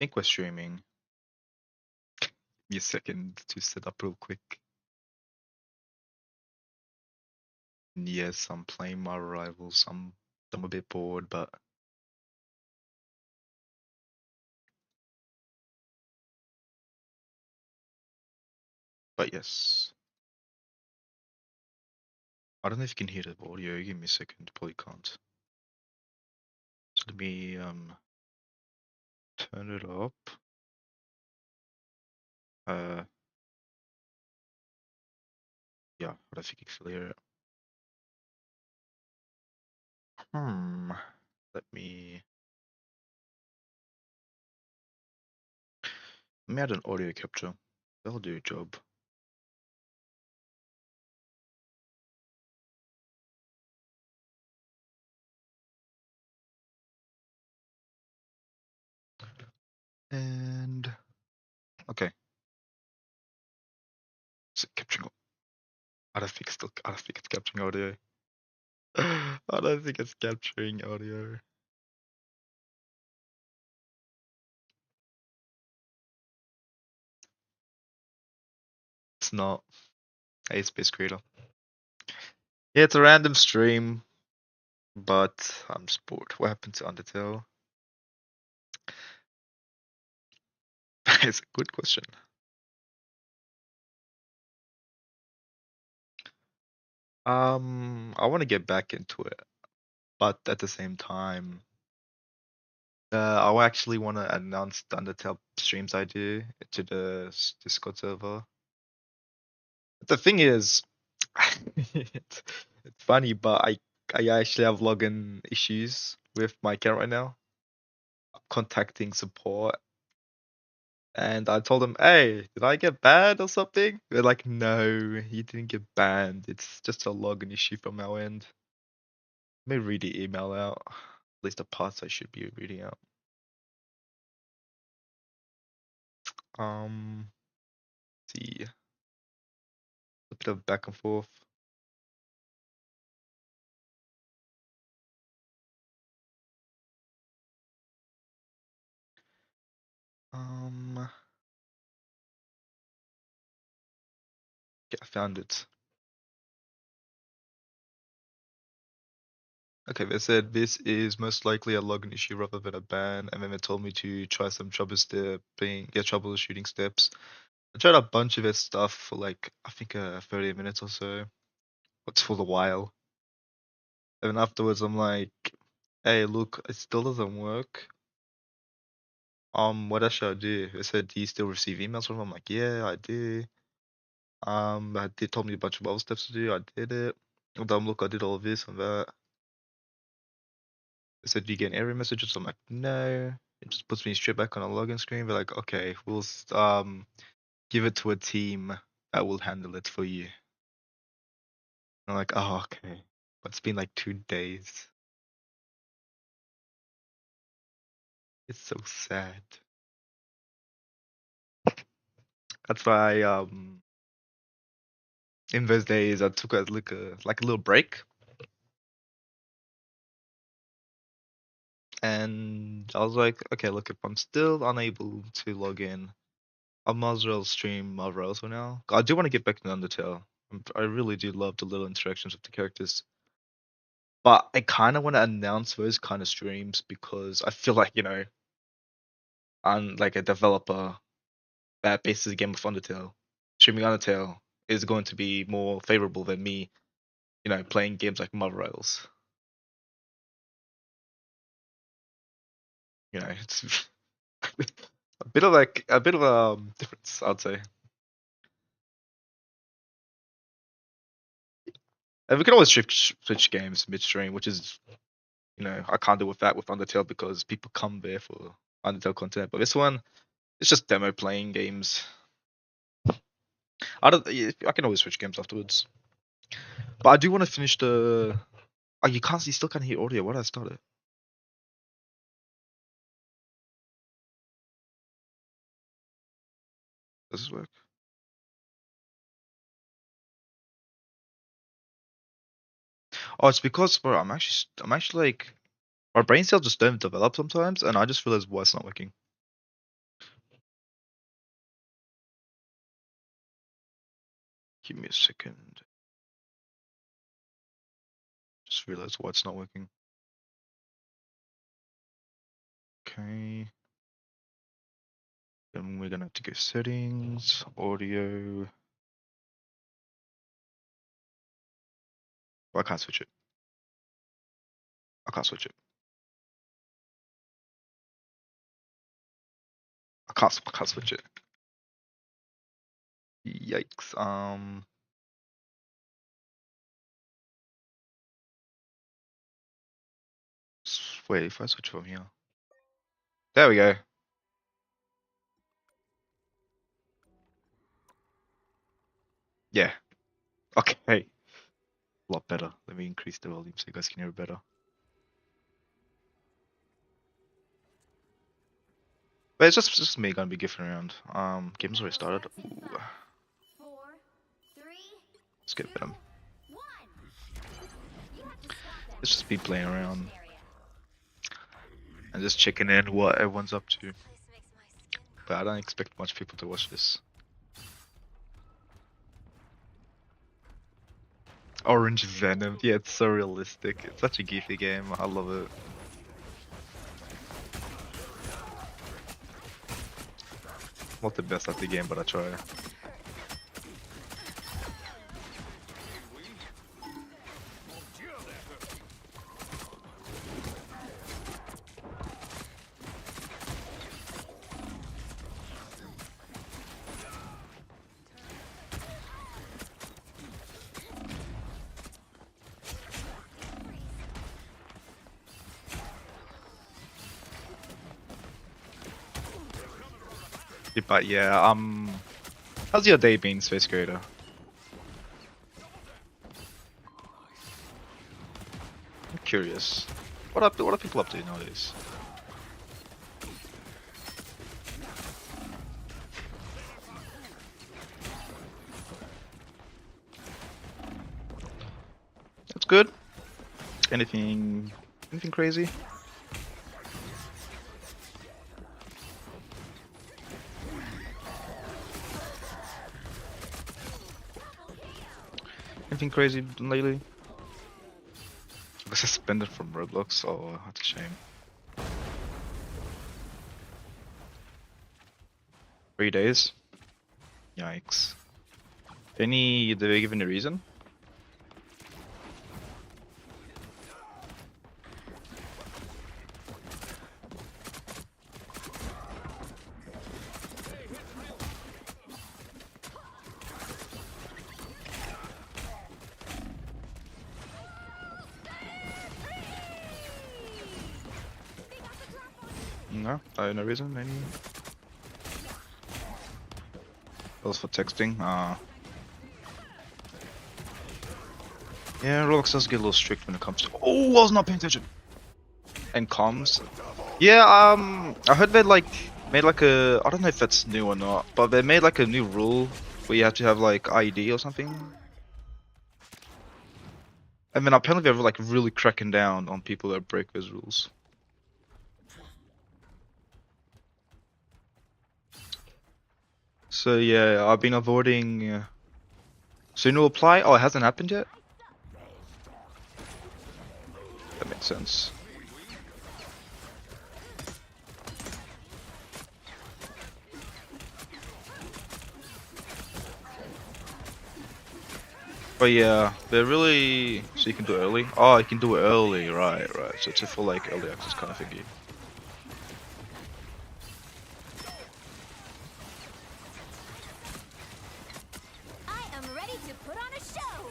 Think we're streaming. Give me a second to set up real quick. Yes, I'm playing my rivals. I'm a bit bored, but yes. I don't know if you can hear the audio. Give me a second. Probably can't. So let me turn it up. Uh yeah, I don't think you can hear it. Hmm. Let me add an audio capture. That'll do a job. And okay. Is it capturing? I don't think it's capturing audio. I don't think it's capturing audio. It's not. Hey, Space Creator. Yeah, it's a random stream, but I'm just bored. What happened to Undertale? It's a good question. I want to get back into it, but at the same time, I actually want to announce the Undertale streams I do to the Discord server. The thing is, it's funny, but I actually have login issues with my account right now. Contacting support, and I told them, "Hey, did I get banned or something?" They're like, "No, you didn't get banned. It's just a login issue from our end." Let me read the email out. At least the parts I should be reading out. Let's see, a bit of back and forth. Um, yeah, I found it. Okay, they said this is most likely a login issue rather than a ban, and then they told me to try some troubleshooting steps. I tried a bunch of their stuff for like I think 30 minutes or so. It's for a while. And then afterwards I'm like, hey, look, it still doesn't work. What else should I do? They said, do you still receive emails from them? I'm like, yeah, I do. They told me a bunch of other steps to do. I did it. And then look, I did all of this and that. They said, do you get an error messages? I'm like, no. It just puts me straight back on a login screen. They're like, okay, we'll give it to a team that will handle it for you. And I'm like, oh, okay. But it's been like 2 days. It's so sad. That's why in those days I took a little break, and I was like, okay, look, if I'm still unable to log in, I might as well stream Marvel for now. I do want to get back to Undertale. I really do love the little interactions with the characters, but I kind of want to announce those kind of streams because I feel like I'm like a developer that bases a game of Undertale. Streaming Undertale is going to be more favorable than me, playing games like Marvel Rivals. It's a bit of a difference, I'd say. And we can always switch games midstream, which is I can't do with that with Undertale because people come there for Undertale content. But this one, it's just demo playing games. I can always switch games afterwards. But I do want to finish the. Oh, you still can't hear audio. Why did I start it? Does this work? Oh, it's because, bro, I'm actually like, my brain cells just don't develop sometimes, and I just realized why it's not working. Give me a second. Just realized why it's not working. Okay. Then we're gonna have to go settings, audio. Oh, I can't switch it. I can't switch it. I can't switch it. Yikes. Wait, if I switch from here. There we go. Yeah. Okay. A lot better. Let me increase the volume so you guys can hear it better. But it's just me gonna be goofing around. Game's already started. Ooh. Let's get Venom. Let's just be playing around. And just checking in what everyone's up to. But I don't expect much people to watch this. Orange Venom. Yeah, it's so realistic. It's such a goofy game. I love it. Not the best at the game, but I try. But yeah, how's your day been, Space Creator? I'm curious. What are people up to nowadays? That's good. Anything crazy? Anything crazy lately? I was suspended from Roblox. Oh, that's a shame. 3 days. Yikes. Did they give any reason? No, no reason. Any? That was for texting. Yeah, Roblox does get a little strict when it comes to. Oh, I was not paying attention. And comms. Yeah, I heard they made like a. I don't know if that's new or not, but they made like a new rule where you have to have like ID or something. And then apparently they're like really cracking down on people that break those rules. So yeah, I've been avoiding. So no apply? Oh, it hasn't happened yet? That makes sense. But yeah, they're really... So you can do it early? Oh, you can do it early, right. So it's a full like early access kind of thingy. I am ready to put on a show.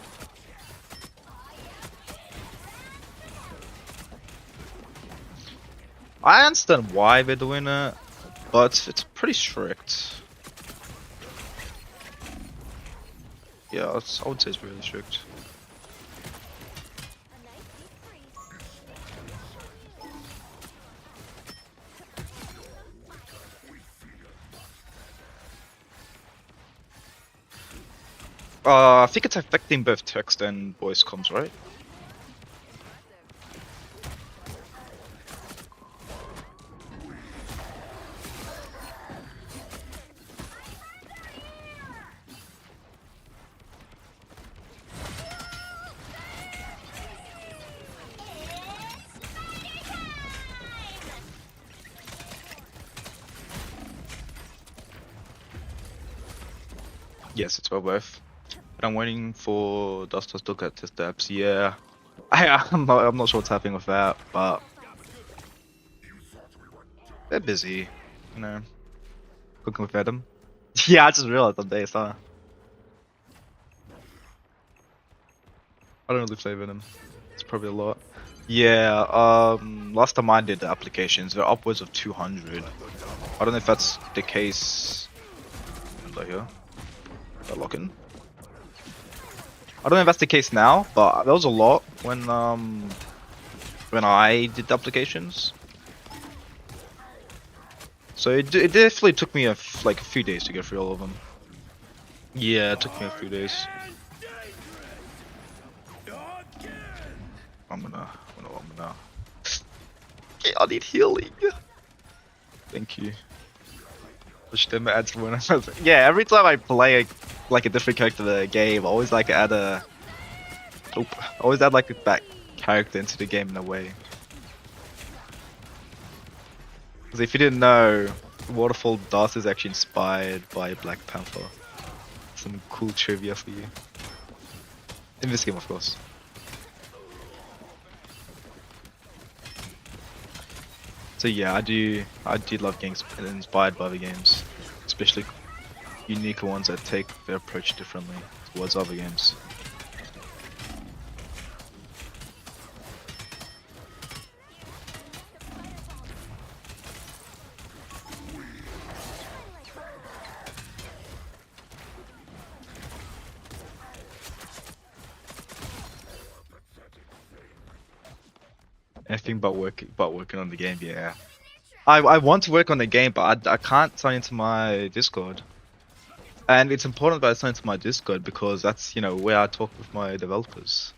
I understand why they're doing it, but it's pretty strict. Yeah, I would say it's really strict. I think it's affecting both text and voice comms, right? Yes, it's both. But I'm waiting for Dust to still get to steps. Yeah, I'm not sure what's happening with that, but they're busy, you know, cooking with Adam. Yeah, I just realized on days, huh? I don't really play Venom. It's probably a lot. Yeah, last time I did the applications, they're upwards of 200. I don't know if that's the case. Right here. That lock in. I don't know if that's the case now, but there was a lot when I did the applications. So it definitely took me like a few days to get through all of them. Yeah, it took me a few days. I'm gonna. Okay, I need healing. Thank you. Which then adds when yeah, every time I play like a different character in the game, I always like add a always add like a back character into the game in a way. Because if you didn't know, Waterfall Dust is actually inspired by Black Panther. Some cool trivia for you. In this game, of course. So yeah, I do love games inspired by the games, especially unique ones that take their approach differently towards other games. Anything but working on the game, yeah. I want to work on the game, but I can't sign into my Discord. And it's important that I sign into my Discord because that's, you know, where I talk with my developers.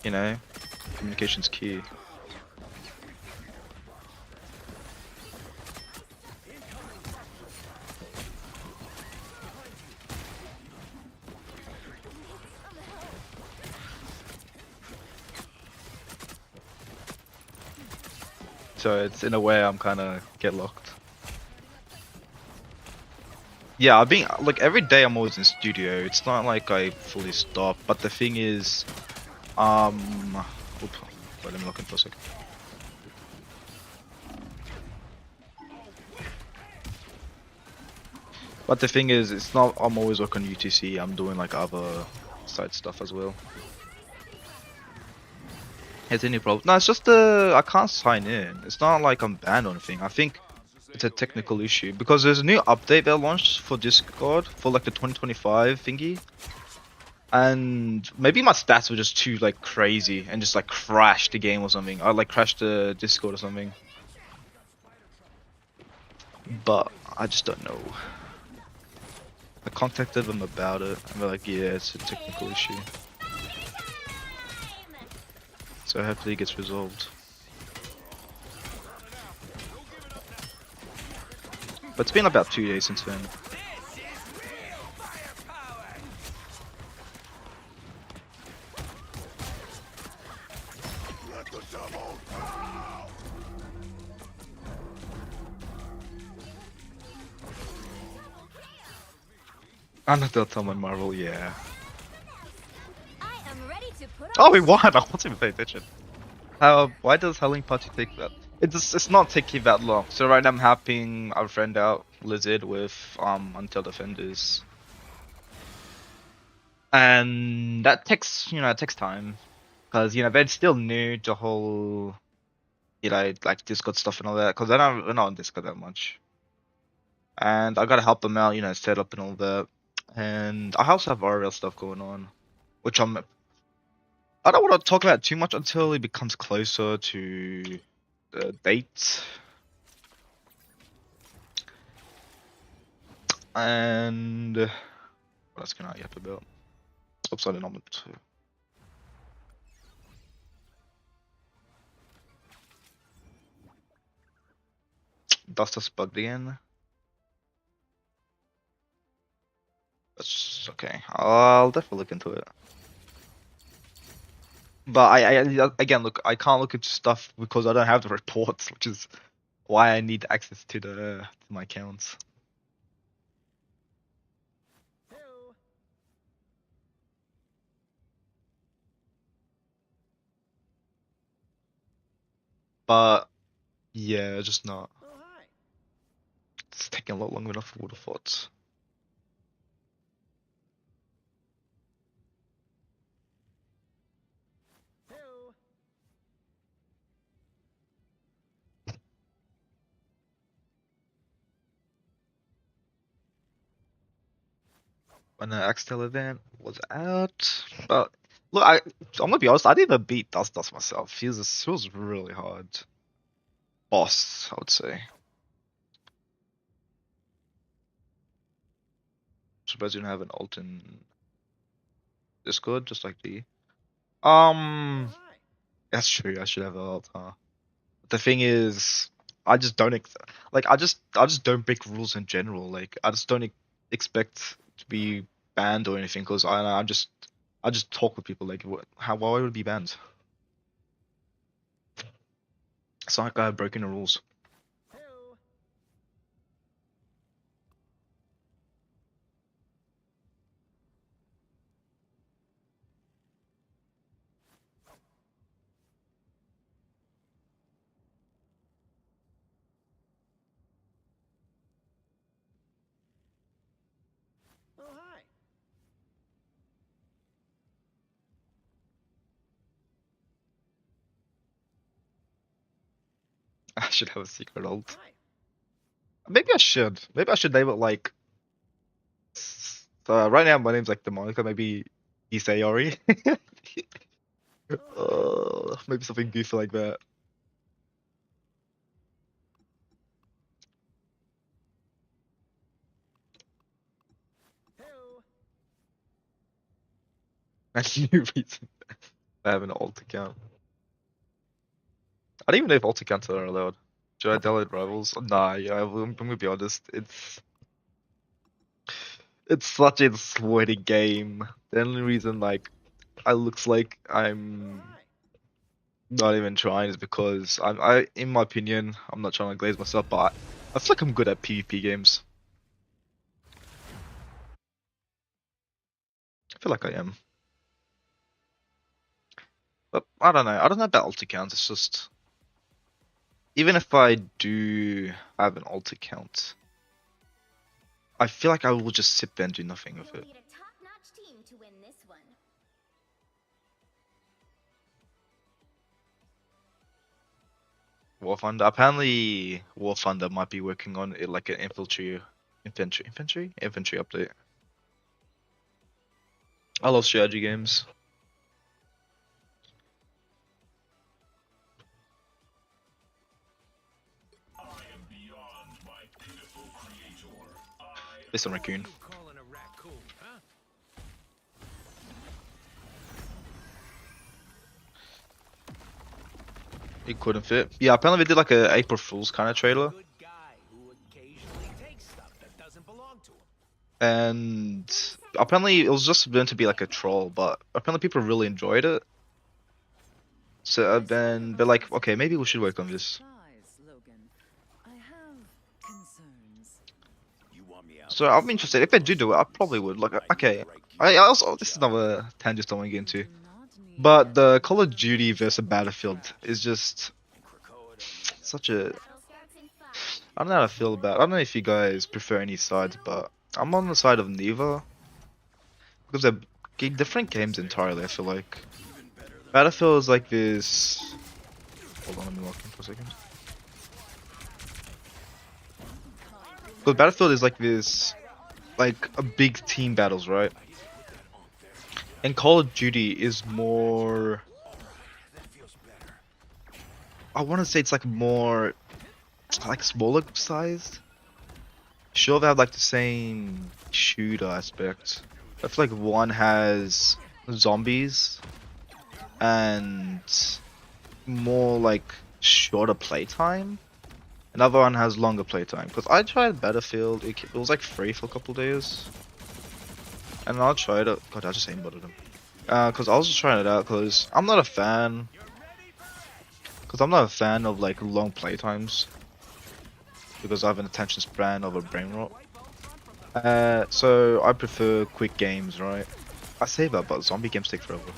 You know, communication's key. So it's in a way I'm kind of get locked. Yeah, I've been like every day I'm always in studio. It's not like I fully stop, but the thing is, oop, wait, let me look in for a second. But the thing is, it's not. I'm always working on UTC. I'm doing like other side stuff as well. Has any problem? No, it's just I can't sign in. It's not like I'm banned or anything. I think it's a technical issue because there's a new update that launched for Discord for like the 2025 thingy. And maybe my stats were just too like crazy and just like crashed the game or something. I like crashed the Discord or something. But I just don't know. I contacted them about it and they're like, yeah, it's a technical issue. So hopefully it gets resolved. But it's been about 2 days since then. I'm not gonna tell my Marvel, yeah. I am ready to put on Oh, a we won! I show. wasn't even paying attention. Why does Howling Party take that? It's not taking that long. So right now I'm helping our friend out, Lizard, with Until Defenders. And that takes, you know, it takes time. Because, you know, they're still new to whole, you know, like Discord stuff and all that. Because they're not on Discord that much. And I gotta help them out, you know, set up and all that. And I also have RL stuff going on. Which I don't want to talk about too much until it becomes closer to the date. And what else can I yap about? Upside down too. Dust us bugged again. That's okay. I'll definitely look into it. But I again look. I can't look into stuff because I don't have the reports, which is why I need access to my accounts. But yeah, just not. It's taking a lot longer than I would have thought. When the Axtel event was out, but look, I'm gonna be honest. I didn't even beat Dust myself. He was really hard boss, I would say. Surprised you don't have an alt in Discord, just like D. That's true. I should have an alt, huh? The thing is, I just don't I just don't break rules in general. Like I just don't expect to be banned or anything because I just talk with people. Like why would it be banned? It's not like I've broken the rules. I should have a secret alt. Maybe I should. Maybe I should name it like. Right now my name's like Demonica. Maybe Isayori. Maybe something goofy like that. That's new reason I have an alt account. I don't even know if alt accounts are allowed. Should I download Rivals? Nah, yeah, I'm gonna be honest. It's such a sweaty game. The only reason like I looks like I'm not even trying is because in my opinion, I'm not trying to glaze myself, but I feel like I'm good at PvP games. I feel like I am. But I don't know. I don't know about alt accounts. It's just even if I do have an alt account, I feel like I will just sit there and do nothing with You'll it. need a top-notch team to win this one. War Thunder. Apparently, War Thunder might be working on it like an infantry update. I love strategy games. Based on Raccoon. It couldn't fit. Yeah, apparently they did like a April Fool's kind of trailer. And apparently it was just meant to be like a troll, but apparently people really enjoyed it. So then they're like, okay, maybe we should work on this. So I'm interested. If they do it, I probably would. Like, okay. I also this is another tangent I want to get into. But the Call of Duty versus Battlefield is just such a. Battle starts in 5. I don't know how to feel about. I don't know if you guys prefer any sides, but I'm on the side of neither because they're different games entirely. I feel like Battlefield is like this. Hold on, let me lock in for a second. Because Battlefield is like this, like a big team battles, right? And Call of Duty is more. I want to say it's like more, like smaller sized. Sure, they have like the same shooter aspect. I feel like one has zombies and more like shorter playtime. Another one has longer playtime. Because I tried Battlefield, it was like free for a couple days. And I tried it. God, I just aimbotted him. Because I was just trying it out because I'm not a fan. Because I'm not a fan of like long playtimes. Because I have an attention span of a brain rot. So I prefer quick games, right? I say that, but zombie games take forever.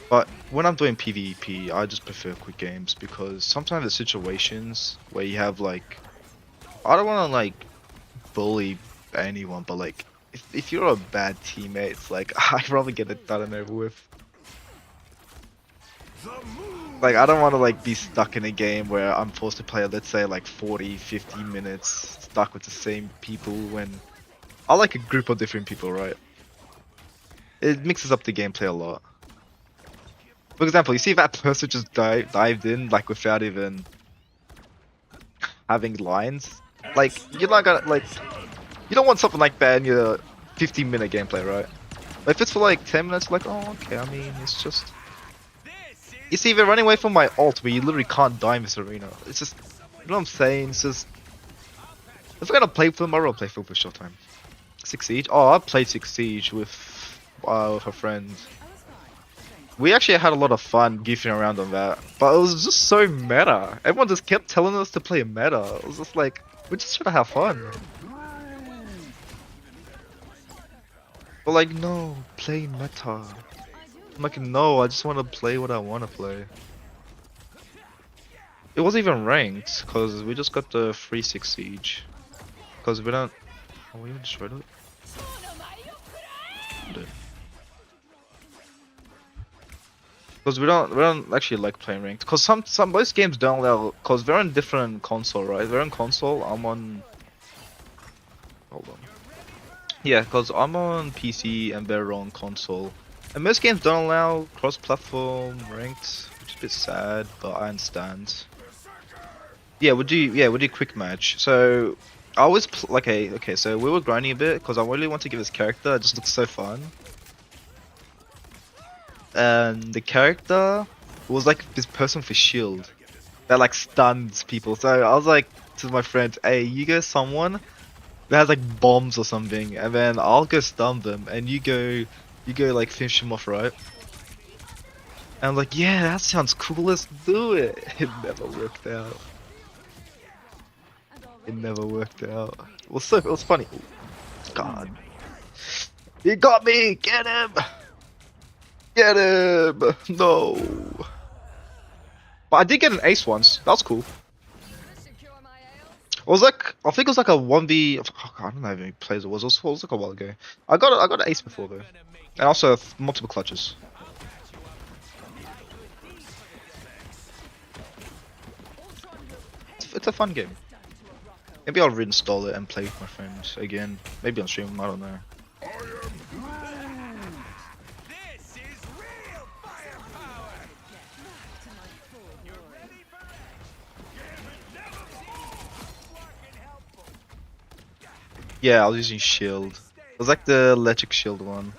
But when I'm doing PvP, I just prefer quick games because sometimes the situations where you have like, I don't want to like bully anyone, but like if you're a bad teammate, it's like I'd rather get it done and over with. Like I don't want to like be stuck in a game where I'm forced to play, let's say like 40, 50 minutes stuck with the same people when I like a group of different people, right? It mixes up the gameplay a lot. For example, you see that person just dived in like without even having lines. Like you're not gonna like you don't want something like that in your 15-minute gameplay, right? But if it's for like 10 minutes, like oh okay, I mean it's just you see they're running away from my ult where you literally can't die in this arena. It's just you know what I'm saying? It's just if I'm gonna play for them, I'll play for a short time. Six Siege? Oh, I played Six Siege with a friend. We actually had a lot of fun goofing around on that, but it was just so meta. Everyone just kept telling us to play meta. It was just like, we're just trying to have fun. But like, no, play meta. I'm like, no, I just want to play what I want to play. It wasn't even ranked, because we just got the free Six Siege. Because we don't... Oh, we even destroyed it? Because we don't actually like playing ranked. Because some most games don't allow. Because they're on different console, right? They're on console. I'm on. Hold on. Yeah, because I'm on PC and they're on console. And most games don't allow cross-platform ranked, which is a bit sad, but I understand. Yeah, we'll do quick match. So I always like okay. So we were grinding a bit because I really want to give this character. It just looks so fun. And the character was like this person with a shield that like stuns people. So I was like to my friends, "Hey, you go someone that has like bombs or something, and then I'll go stun them, and you go like finish them off, right?" And I'm like, "Yeah, that sounds cool. Let's do it." It never worked out. It never worked out. It was funny. God, he got me. Get him. Get him. No. But I did get an ace once. That was cool. It was like I think it was like a 1v. Oh, I don't know how many players it was. It was like a while ago. I got an ace before though, and also multiple clutches. It's a fun game. Maybe I'll reinstall it and play with my friends again. Maybe on stream. I don't know. Yeah, I was using shield. It was like the electric shield one.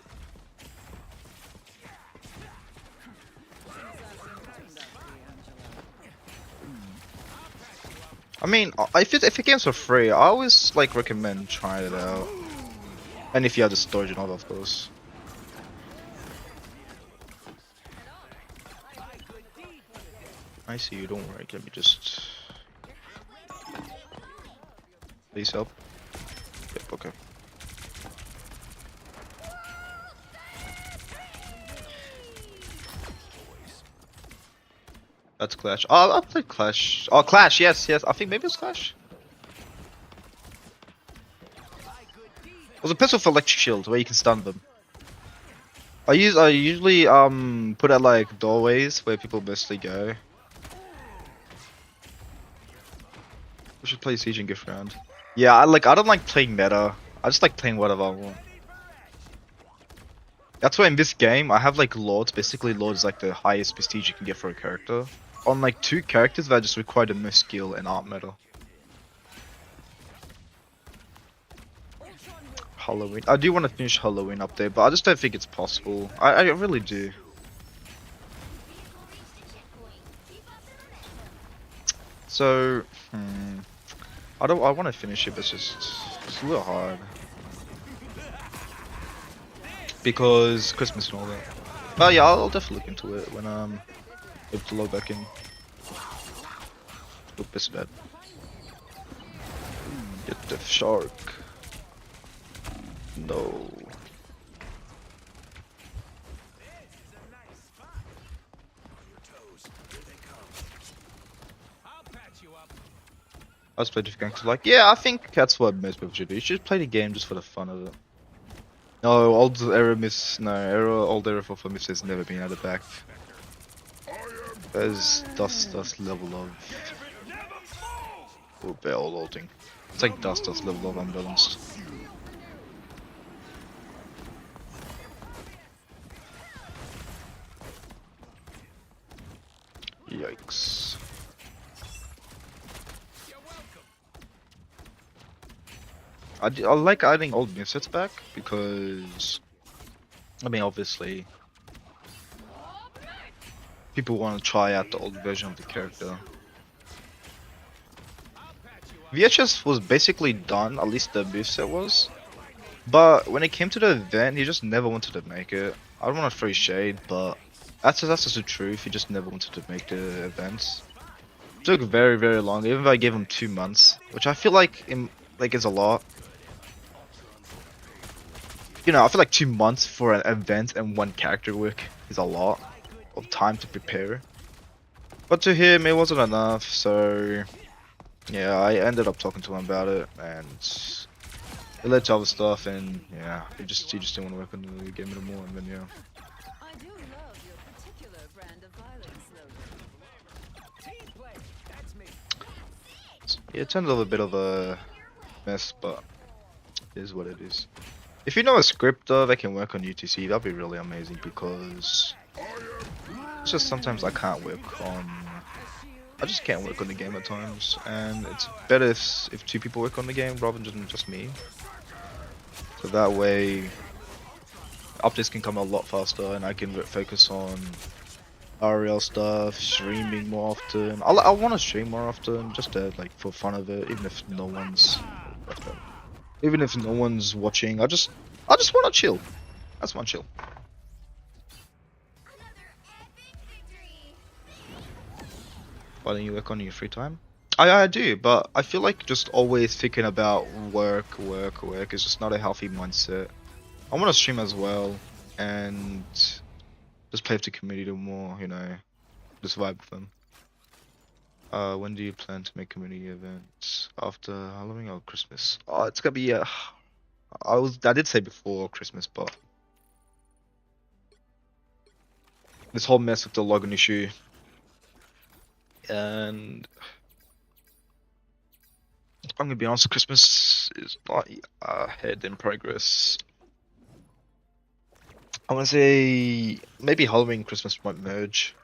I mean, if the games are free, I always like recommend trying it out. And if you have the storage and all, of course. I see you. Don't worry. Let me just. Please help. Yep. Okay. That's Clash. Oh, I played Clash. Oh, Clash. Yes, yes. I think maybe it's Clash. It was a pistol for electric shield where you can stun them. I usually put at like doorways where people mostly go. We should play Siege and Gift Round. Yeah, I don't like playing meta. I just like playing whatever I want. That's why in this game I have like Lords. Basically, Lord is like the highest prestige you can get for a character. On like 2 characters that just require the most skill and art meta. Halloween. I do want to finish Halloween update, but I just don't think it's possible. I really do. So, I want to finish it, but it's a little hard because Christmas and all that. But yeah, I'll definitely look into it when able to log back in. Oop, this is bad. Get the shark. No. I just played with gangs like, yeah, I think that's what most people should do. You should play the game just for the fun of it. No, old era old era for Miss has never been added back. There's dust level of barrel loading. It's like dust level of unbalanced. Yikes. I like adding old movesets back because, I mean, obviously, people want to try out the old version of the character. VHS was basically done, at least the moveset was, but when it came to the event, he just never wanted to make it. I don't want to throw shade, but that's just the truth. He just never wanted to make the events. It took very, very long, even if I gave him 2 months, which I feel like is a lot. You know, I feel like 2 months for an event and 1 character work is a lot of time to prepare. But to him, it wasn't enough, so yeah, I ended up talking to him about it, and it led to other stuff, and yeah, he just didn't want to work on the game anymore, and then yeah. I do love your particular brand of violence, Team play, that's me. Yeah, it turned a little bit of a mess, but it is what it is. If you know a script though that can work on UTC, that'd be really amazing, because it's just sometimes I can't work on. I just can't work on the game at times, and it's better if 2 people work on the game rather than just me. So that way, updates can come a lot faster, and I can focus on RL stuff, streaming more often. I want to stream more often, just like for fun of it, even if no one's watching. I just want to chill. I just want to chill. Why don't you work on your free time? I do, but I feel like just always thinking about work is just not a healthy mindset. I want to stream as well, and just play with the community more, you know, just vibe with them. When do you plan to make community events? After Halloween or Christmas? Oh, it's gonna be I did say before Christmas, but this whole mess with the login issue, and I'm gonna be honest, Christmas is not ahead in progress. I wanna say maybe Halloween and Christmas might merge.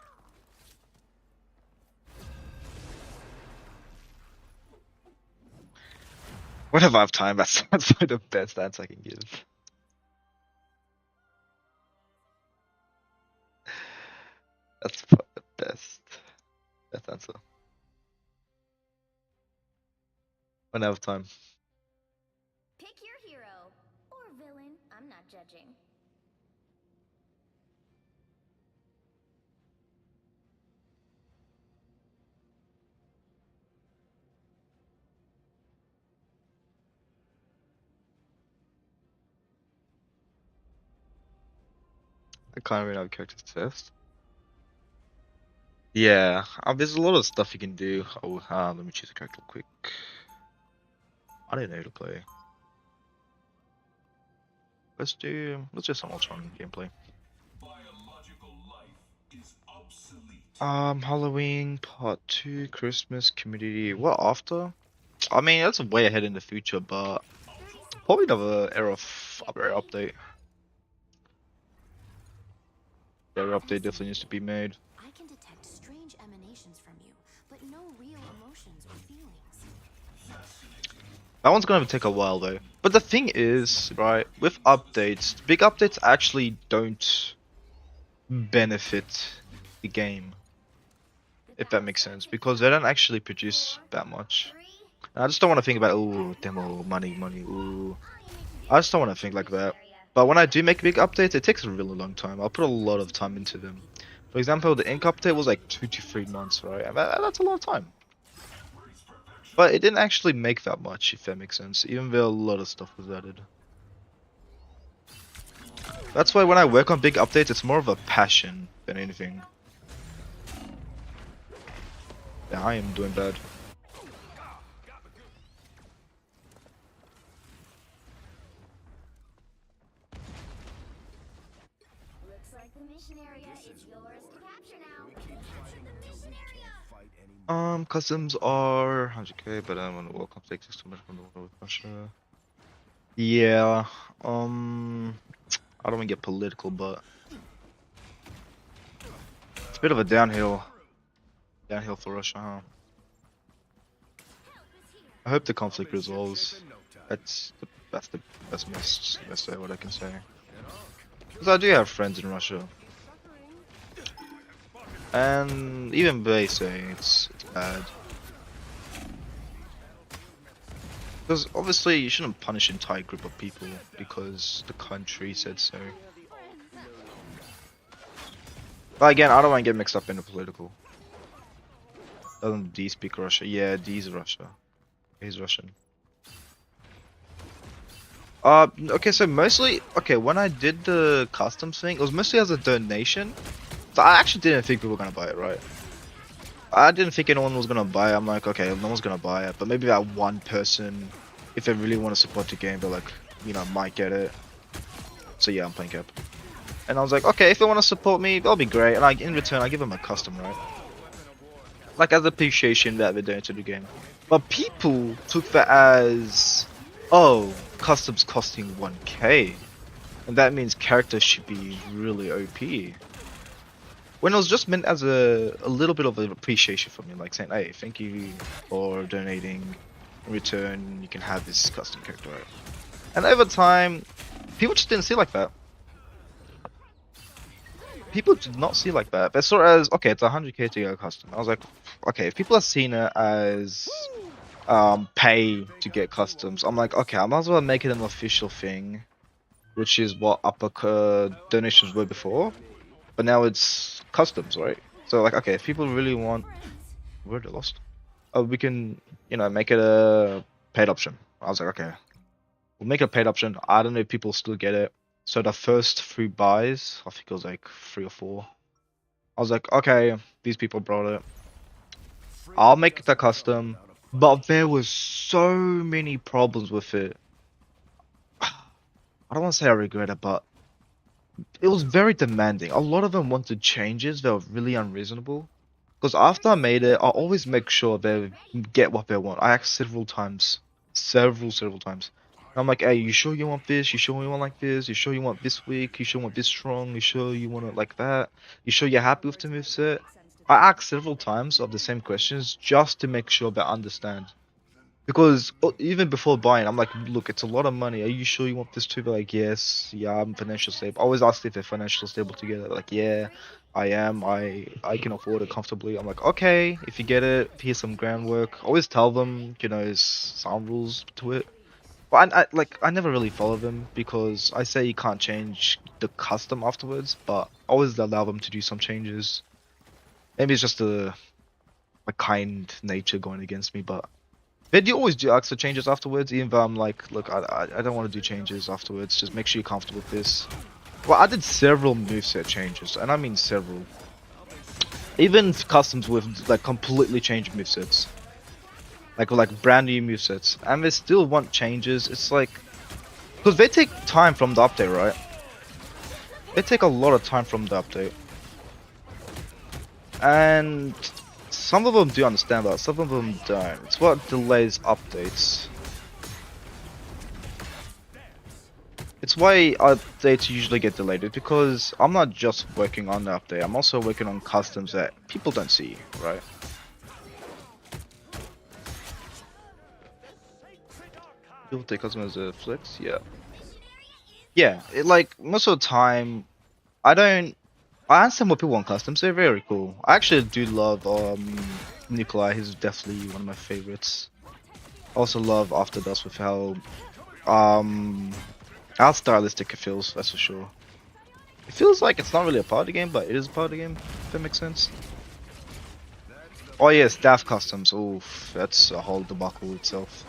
Whenever I have time, that's like the best answer I can give. That's probably the best answer. When I have time. Pick your hero or villain. I'm not judging. I can't really have characters test. Yeah, there's a lot of stuff you can do. Oh, let me choose a character real quick. I don't know how to play. Let's do some Ultron gameplay. Halloween Part 2, Christmas, Community. What after? I mean, that's way ahead in the future, but probably another era update. The era update definitely needs to be made. I can detect strange emanations from you, but no real emotions or feelings. That one's gonna take a while though. But the thing is, right, with updates, big updates actually don't benefit the game. If that makes sense, because they don't actually produce that much. And I just don't want to think about, ooh, demo, money, ooh. I just don't want to think like that. But when I do make big updates, it takes a really long time. I'll put a lot of time into them. For example, the Ink update was like 2 to 3 months, right? And that's a lot of time. But it didn't actually make that much, if that makes sense, even though a lot of stuff was added. That's why when I work on big updates, it's more of a passion than anything. Yeah, I am doing bad. Looks like the mission area is yours to capture now. Customs are 100k, but I want to welcome takes too much from the war with Russia. Yeah, I don't want to get political, but it's a bit of a downhill for Russia, huh? I hope the conflict resolves. That's the best way what I can say. Because I do have friends in Russia, and even they say it's bad. Because obviously you shouldn't punish an entire group of people because the country said so. But again, I don't want to get mixed up in the political. Doesn't D speak Russia? Yeah, D's Russia. He's Russian. Okay, so mostly, okay, when I did the customs thing, it was mostly as a donation. So I actually didn't think people were gonna buy it, right? I didn't think anyone was gonna buy it. I'm like, okay, no one's gonna buy it, but maybe that one person, if they really want to support the game, they're like, you know, might get it. So yeah, I'm playing Cap. And I was like, okay, if they want to support me, that'll be great. And in return, I give them a custom, right? Like as appreciation that they're doing to the game. But people took that as, oh, customs costing 1k, and that means characters should be really OP. When it was just meant as a little bit of an appreciation for me, like saying, hey, thank you for donating. In return, you can have this custom character, right? And over time, people just didn't see it like that. People did not see it like that. They saw it as, okay, it's 100k to get a custom. I was like, okay, if people have seen it as pay to get customs, I'm like, okay, I might as well make it an official thing, which is what upper donations were before, but now it's customs, right? So like, okay, if people really want, where they lost, we can, you know, make it a paid option. I was like, okay, we'll make it a paid option. I don't know if people still get it. So the first 3 buys, I think it was like 3 or 4. I was like, okay, these people brought it. I'll make it a custom. But there was so many problems with it. I don't want to say I regret it, but it was very demanding. A lot of them wanted changes that were really unreasonable. Because after I made it, I always make sure they get what they want. I asked several times. Several times. I'm like, hey, you sure you want this? You sure you want like this? You sure you want this weak? You sure you want this strong? You sure you want it like that? You sure you're happy with the moveset? I asked several times of the same questions just to make sure they understand. Because even before buying, I'm like, look, it's a lot of money. Are you sure you want this too? They're like, yes, yeah, I'm financially stable. I always ask if they're financially stable together. Like, yeah, I am. I can afford it comfortably. I'm like, okay, if you get it, here's some groundwork. I always tell them, you know, there's some rules to it. But I never really follow them because I say you can't change the custom afterwards, but I always allow them to do some changes. Maybe it's just a kind nature going against me, but they do always do extra changes afterwards, even though I'm like, look, I don't want to do changes afterwards, just make sure you're comfortable with this. Well, I did several moveset changes, and I mean several. Even customs with like completely changed movesets. Like brand new movesets. And they still want changes, it's like... Because they take time from the update, right? They take a lot of time from the update. And... some of them do understand that, some of them don't. It's what delays updates. It's why updates usually get delayed, because I'm not just working on the update, I'm also working on customs that people don't see, right? People take custom as a flex, yeah. Yeah, like, most of the time, I understand what people want customs, they're very cool. I actually do love, Nikolai, he's definitely one of my favorites. I also love After Dusk with how stylistic it feels, that's for sure. It feels like it's not really a part of the game, but it is a part of the game, if that makes sense. Oh yeah, staff customs, oof, that's a whole debacle itself.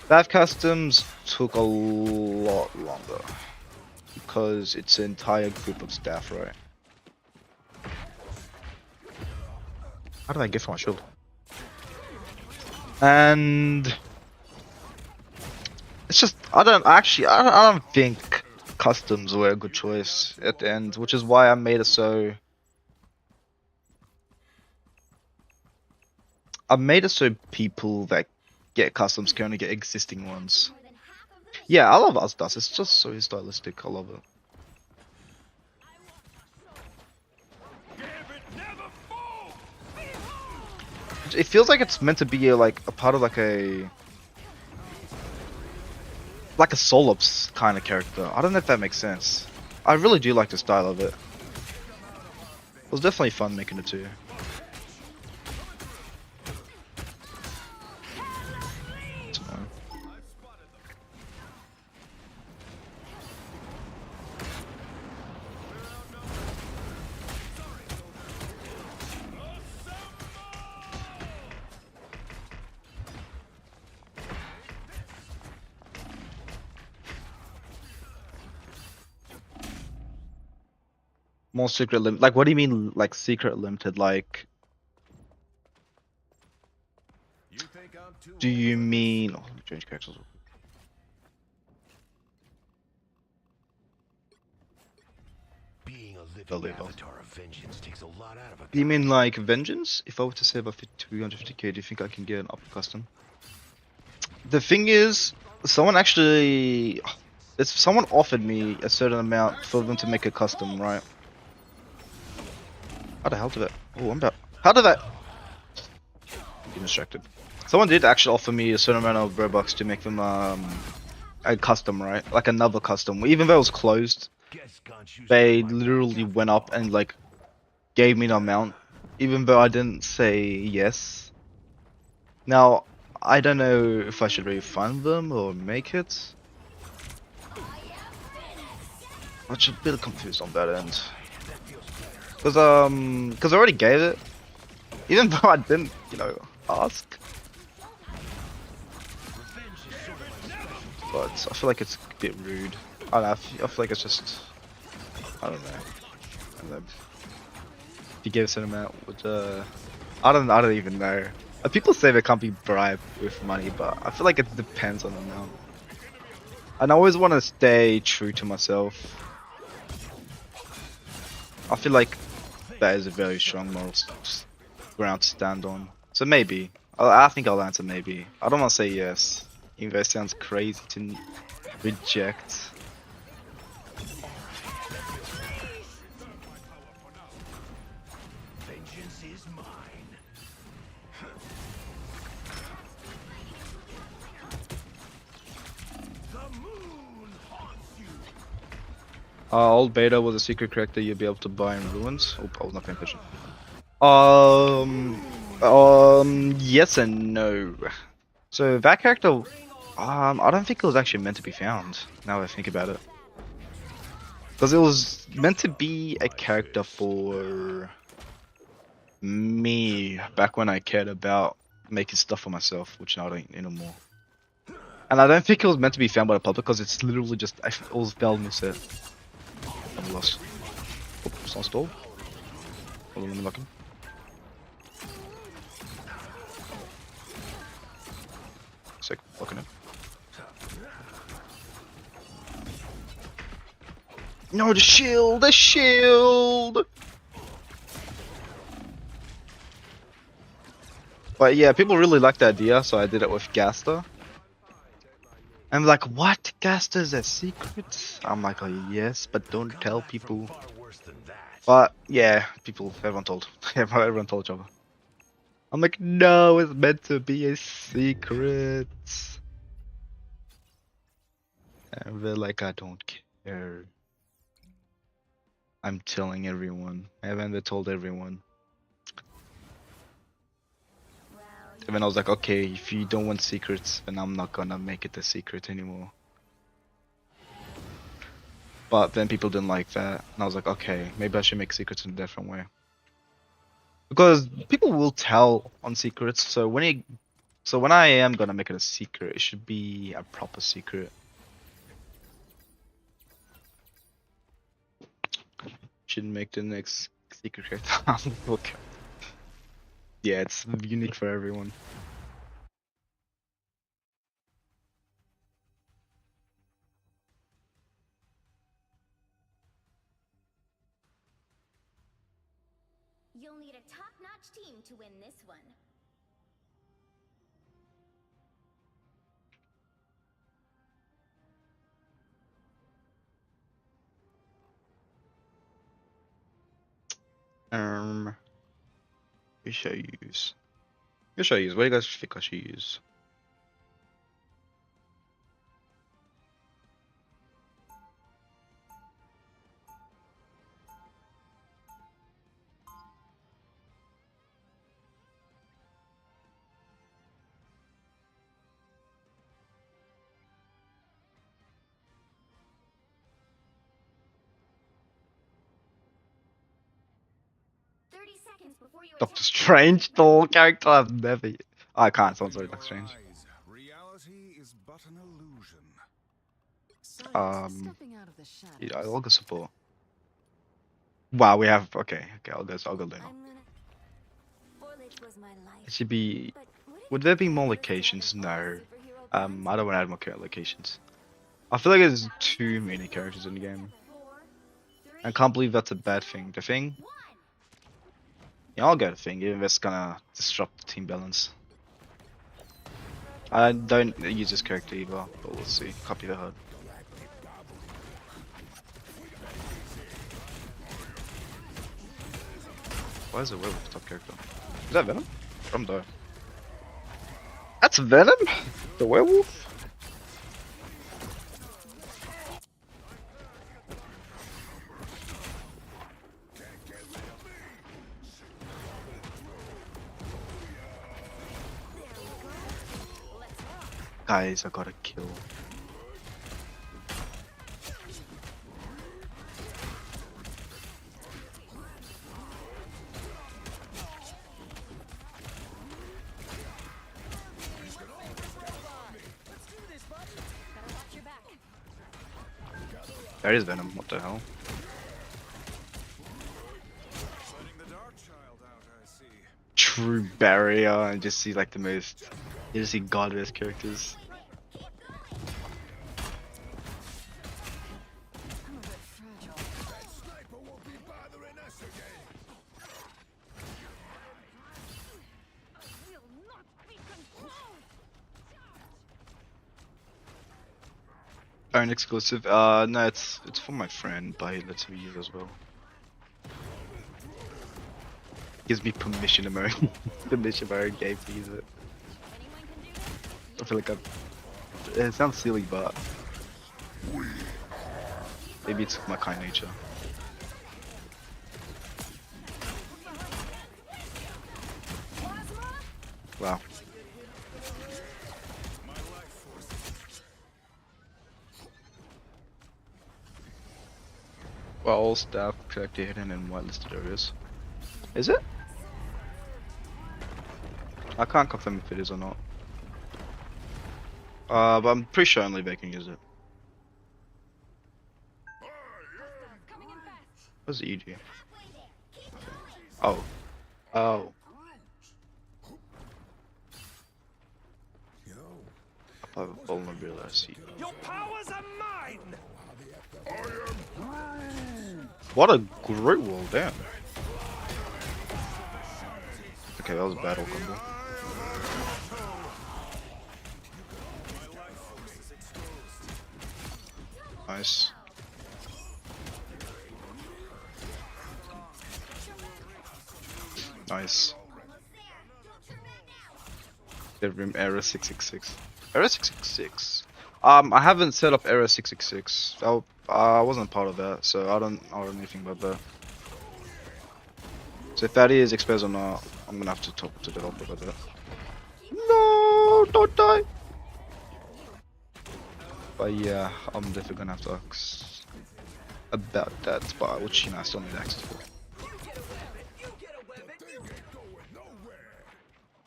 Staff customs took a lot longer, because it's an entire group of staff, right? How did I get for my shield? And it's just I don't think customs were a good choice at the end, which is why I made it so. I made it so people that get customs can only get existing ones. Yeah, I love Asdas. It's just so stylistic. I love it. It feels like it's meant to be a part of like a Solops kind of character. I don't know if that makes sense. I really do like the style of it. It was definitely fun making it too. More secret lim like what do you mean like secret limited? Like do you mean let me change characters real quick. Being a living avatar of vengeance takes a lot out of a Do you mean like vengeance? If I were to say about 250k, do you think I can get an upper custom? The thing is, someone offered me a certain amount for them to make a custom, right? How the hell did that? Oh, how did that? I'm getting distracted. Someone did actually offer me a certain amount of Robux to make them a custom, right? Like another custom. Even though it was closed, they literally went up and like gave me an amount, even though I didn't say yes. Now, I don't know if I should refund them or make it. I'm just a bit confused on that end. Cause I already gave it, even though I didn't, ask. But I feel like it's a bit rude. I don't know. I feel like it's just, I don't know. If you gave a certain amount, I don't even know. People say they can't be bribed with money, but I feel like it depends on the amount. And I always want to stay true to myself. I feel like that is a very strong moral ground to stand on. So maybe. I think I'll answer maybe. I don't want to say yes, even though it sounds crazy to reject. vengeance is mine. The moon haunts you. Old Beta was a secret character you'd be able to buy in Ruins. Oh, I was not paying attention. Yes and no. So that character, I don't think it was actually meant to be found. Now that I think about it, because it was meant to be a character for me back when I cared about making stuff for myself, which now I don't anymore. And I don't think it was meant to be found by the public because it's literally just it was Valve set. I'm lost. Oh, someone stalled. Hold on, let me lock him. Sick, locking him. No, the shield! The shield! But yeah, people really liked the idea, so I did it with Gaster. I'm like, what? Gaster's a secret? I'm like, oh yes, but don't tell people. But yeah, everyone told. Everyone told each other. I'm like, no, it's meant to be a secret. And they're like, I don't care. I'm telling everyone. And then they told everyone. And then I was like, okay, if you don't want secrets, then I'm not gonna make it a secret anymore. But then people didn't like that. And I was like, okay, maybe I should make secrets in a different way. Because people will tell on secrets, so when I am gonna make it a secret, it should be a proper secret. Shouldn't make the next secret character. Okay. Yeah, it's unique for everyone. You'll need a top-notch team to win this one. Who should I use? Who should I use? What do you guys think I should use? Doctor Strange, the whole character I've never. I can't. Sounds like Doctor Strange. Reality is but an illusion. Stepping out of the shadows. Yeah, I'll go support. Wow, we have. Okay, I'll go Luna. It should be. Would there be more locations? No. I don't want to add more locations. I feel like there's too many characters in the game. I can't believe that's a bad thing. The thing? Yeah, I'll go to thing, even if it's gonna disrupt the team balance. I don't use this character either, but we'll see. Copy the HUD. Why is it werewolf top character? Is that Venom? From though. That's Venom? The werewolf? Guys, I got a kill. There is Venom, what the hell? True barrier, and just see like the most. You just see godless characters. I'm a bit fragile. Own exclusive. No, it's for my friend, but he lets me use it as well. Gives me permission to my own, permission my own game to use it. I feel like it sounds silly, but maybe it's my kind nature. Wow. Well, all staff correctly hidden in whitelisted areas. Is it? I can't confirm if it is or not. But I'm pretty sure only they can use it. What's the EG? Oh. Oh. I have a vulnerability, I see. Your powers are mine! What a great wall, damn. Okay, that was a battle combo. Nice. Nice. The room error 666. Error 666. I haven't set up error 666. I wasn't part of that, so I don't know anything about that. So if that is exposed or not, I'm gonna have to talk to the developer about that. No, don't die. But yeah, I'm definitely gonna have to ask about that spot, which I still need access for.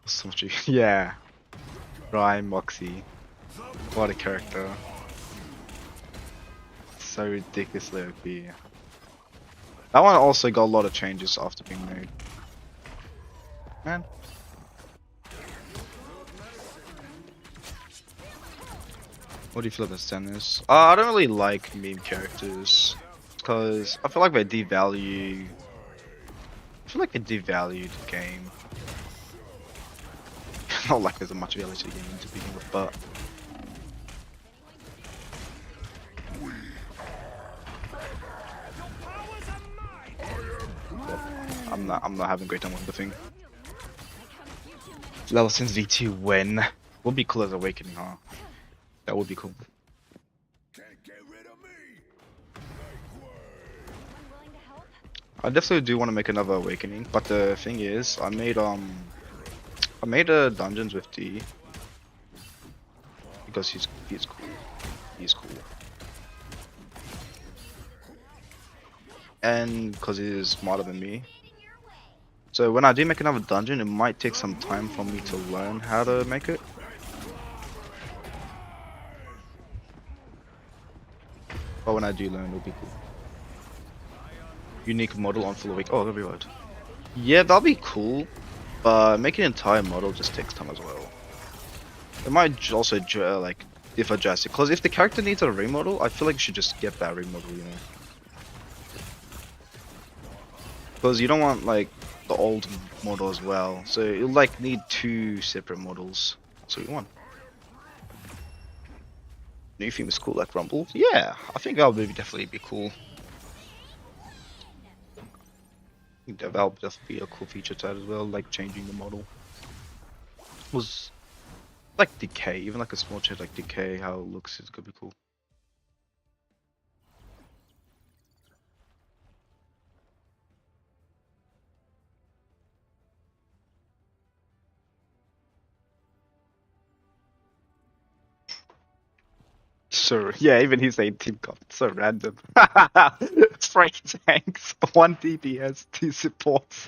So much, yeah. Ryan Moxie, what a character! So ridiculously OP. That one also got a lot of changes after being made. Man. What do you feel about Stannis? I don't really like meme characters because I feel like they devalue. I feel like they devalue the game. Not like there's a much value to the game to begin with, but I'm not having a great time with the thing. Level since V2 when would be cool as Awakening, huh? That would be cool. I definitely do want to make another Awakening, but the thing is, I made a dungeons with D because he's cool. He's cool. And because he's smarter than me. So when I do make another dungeon, it might take some time for me to learn how to make it. But when I do learn, it'll be cool. Unique model on full awake. Oh, that'll be right. Yeah, that'll be cool. But making an entire model just takes time as well. It might also like differ drastically. Because if the character needs a remodel, I feel like you should just get that remodel, you know. Because you don't want like the old model as well, so you'll like need two separate models. So you want new theme is cool, like Rumble. Yeah, I think that would definitely be cool. I think that would definitely be a cool feature to add as well, like changing the model. Was like Decay, even like a small change like Decay, how it looks is gonna be cool. So yeah, even he's saying team comp, so random. Frank tanks, 1 DPS, 2 supports.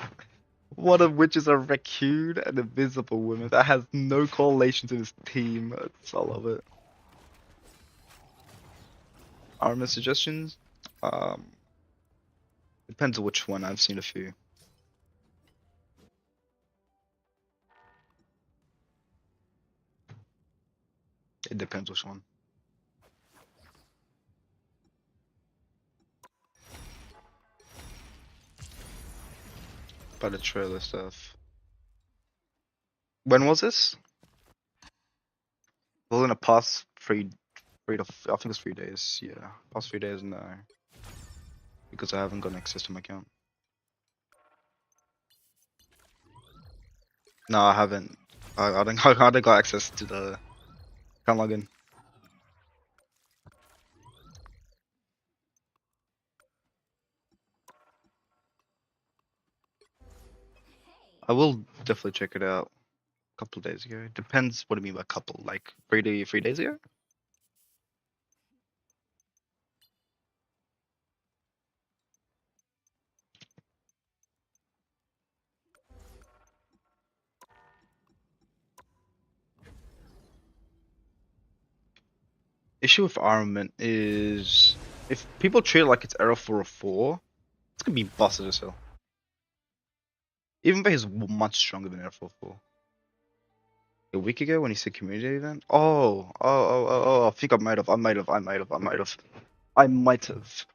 One of which is a raccoon and a visible woman that has no correlation to this team. I love it. Armor suggestions? Depends on which one. I've seen a few. It depends which one. By the trailer stuff. When was this? Well, in the past I think it's 3 days. Yeah, past 3 days, no, because I haven't got access to my account. No, I haven't. I don't got access to the can't log in. I will definitely check it out. A couple of days ago. Depends what I mean by couple. Like 3 days ago. Issue with armament is if people treat it like it's error 404, it's gonna be busted as hell. Even though he's much stronger than error 404. A week ago when he said community event? I think I might have.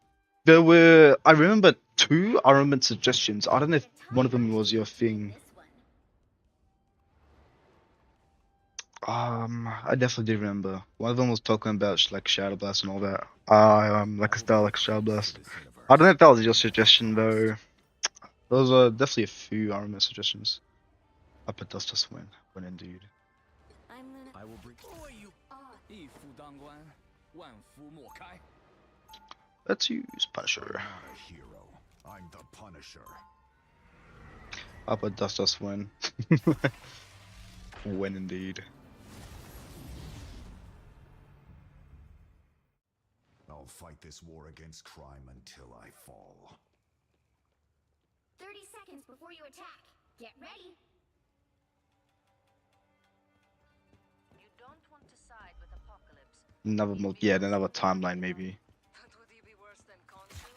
There were, I remember 2 armament suggestions. I don't know if one of them was your thing. I definitely do remember. One of them was talking about like Shadow Blast and all that. Like a style like Shadow Blast. I don't know if that was your suggestion though. Those are definitely a few armament suggestions. Up at Dust Just when indeed. I will bring. Let's use Punisher. I'm not a hero. I'm the Punisher. Up at Dust when. When indeed. I'll fight this war against crime until I fall. 30 seconds before you attack. Get ready. You don't want to side with Apocalypse. Another timeline maybe. But would he be worse than Khonshu?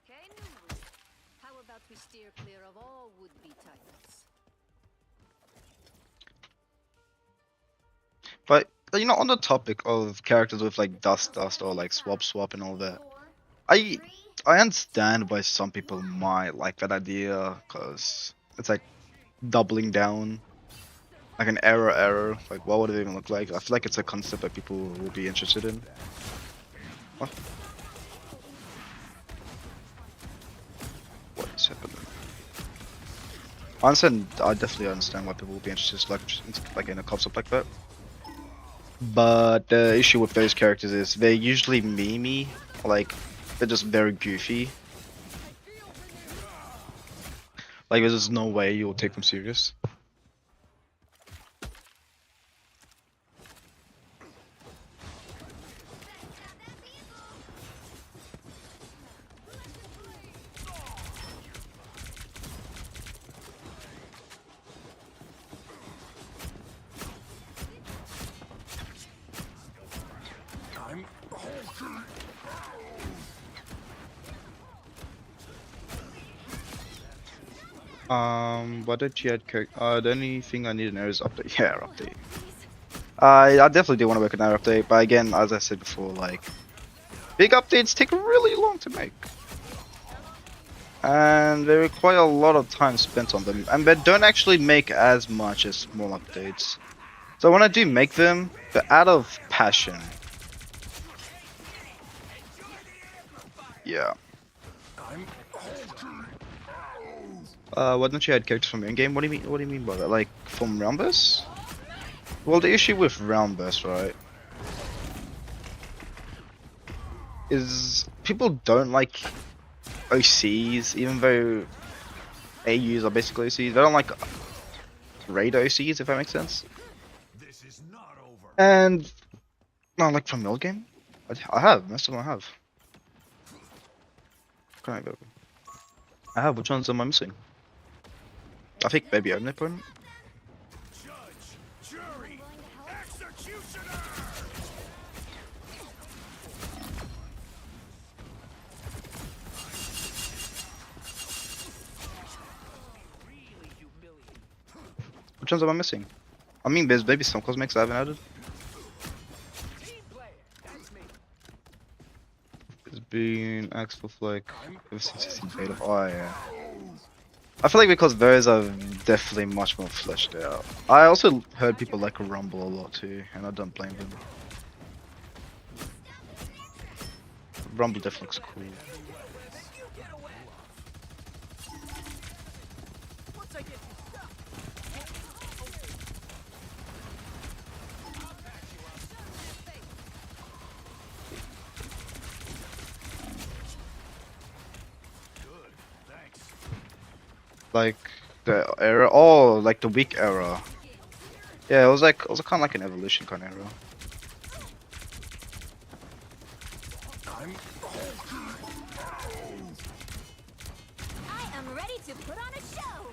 Okay, Nimue. How about we steer clear of all would-be titans? But you know, on the topic of characters with like dust or like swap and all that, I I understand why some people might like that idea because it's like doubling down, like an error. Like, what would it even look like? I feel like it's a concept that people will be interested in. What? What is happening? I definitely understand why people will be interested, like in a concept like that. But the issue with those characters is they're usually memey, like they're just very goofy. Like there's just no way you'll take them serious. What did you add? The only thing I need to know is update. Yeah, update. I definitely do want to work on that update, but again, as I said before, like big updates take really long to make, and they require a lot of time spent on them, and they don't actually make as much as small updates. So when I do make them, they're out of passion. Yeah. Why don't you add characters from in-game? What do you mean? What do you mean by that? Like from Realm Burst? Well, the issue with Realm Burst, right, is people don't like OCs, even though AUs are basically OCs. They don't like raid OCs, if that makes sense. This is not over. And no, like from mill game, I have most of them. I have. Can I go? I have. Which ones am I missing? I think Baby Omnipotent. Judge, jury, executioner. Which ones am I missing? I mean, there's maybe some cosmetics I haven't added. There's been Axe for like ever since it's in beta. Oh yeah. I feel like because those are definitely much more fleshed out. I also heard people like Rumble a lot too, and I don't blame them. Rumble definitely looks cool. Like the era, oh, like the weak era. Yeah, it was kind of like an evolution kind of era. I am ready to put on a show.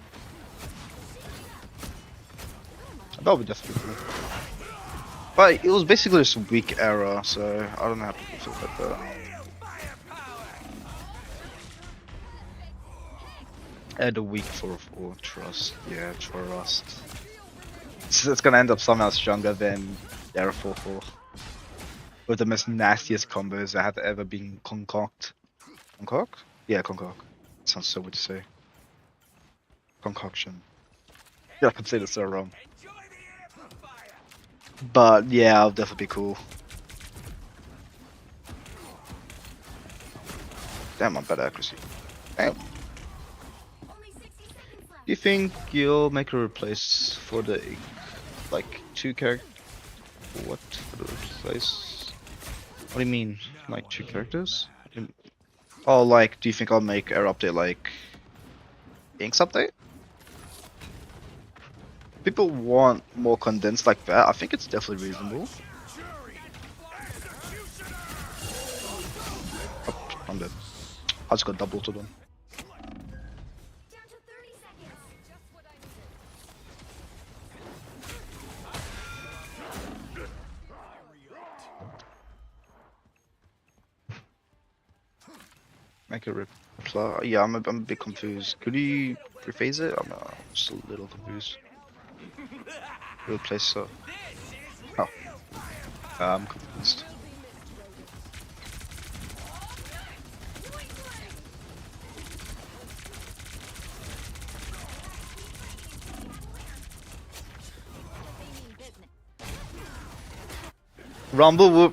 That would be definitely cool. But it was basically just a weak era, so I don't know how people feel about that. Add a weak 4/4 trust. Yeah, trust. So it's gonna end up somehow stronger than Era 4/4. With the most nastiest combos that have ever been concocted. Concoct? Yeah, concoct. Sounds so weird to say. Concoction. Yeah, I can say this so wrong. But yeah, I'll definitely be cool. Damn, I'm bad at accuracy. Damn. Do you think you'll make a replace for the like 2 character? What for the replace? What do you mean, like 2 characters? Oh, like, do you think I'll make Air update like Inks update? People want more condensed like that. I think it's definitely reasonable. Oh, I'm dead. I just got double to them. Make a reply. Yeah, I'm a bit confused. Could you rephrase it? I'm just a little confused. Replace so. Oh. I'm confused. Rumble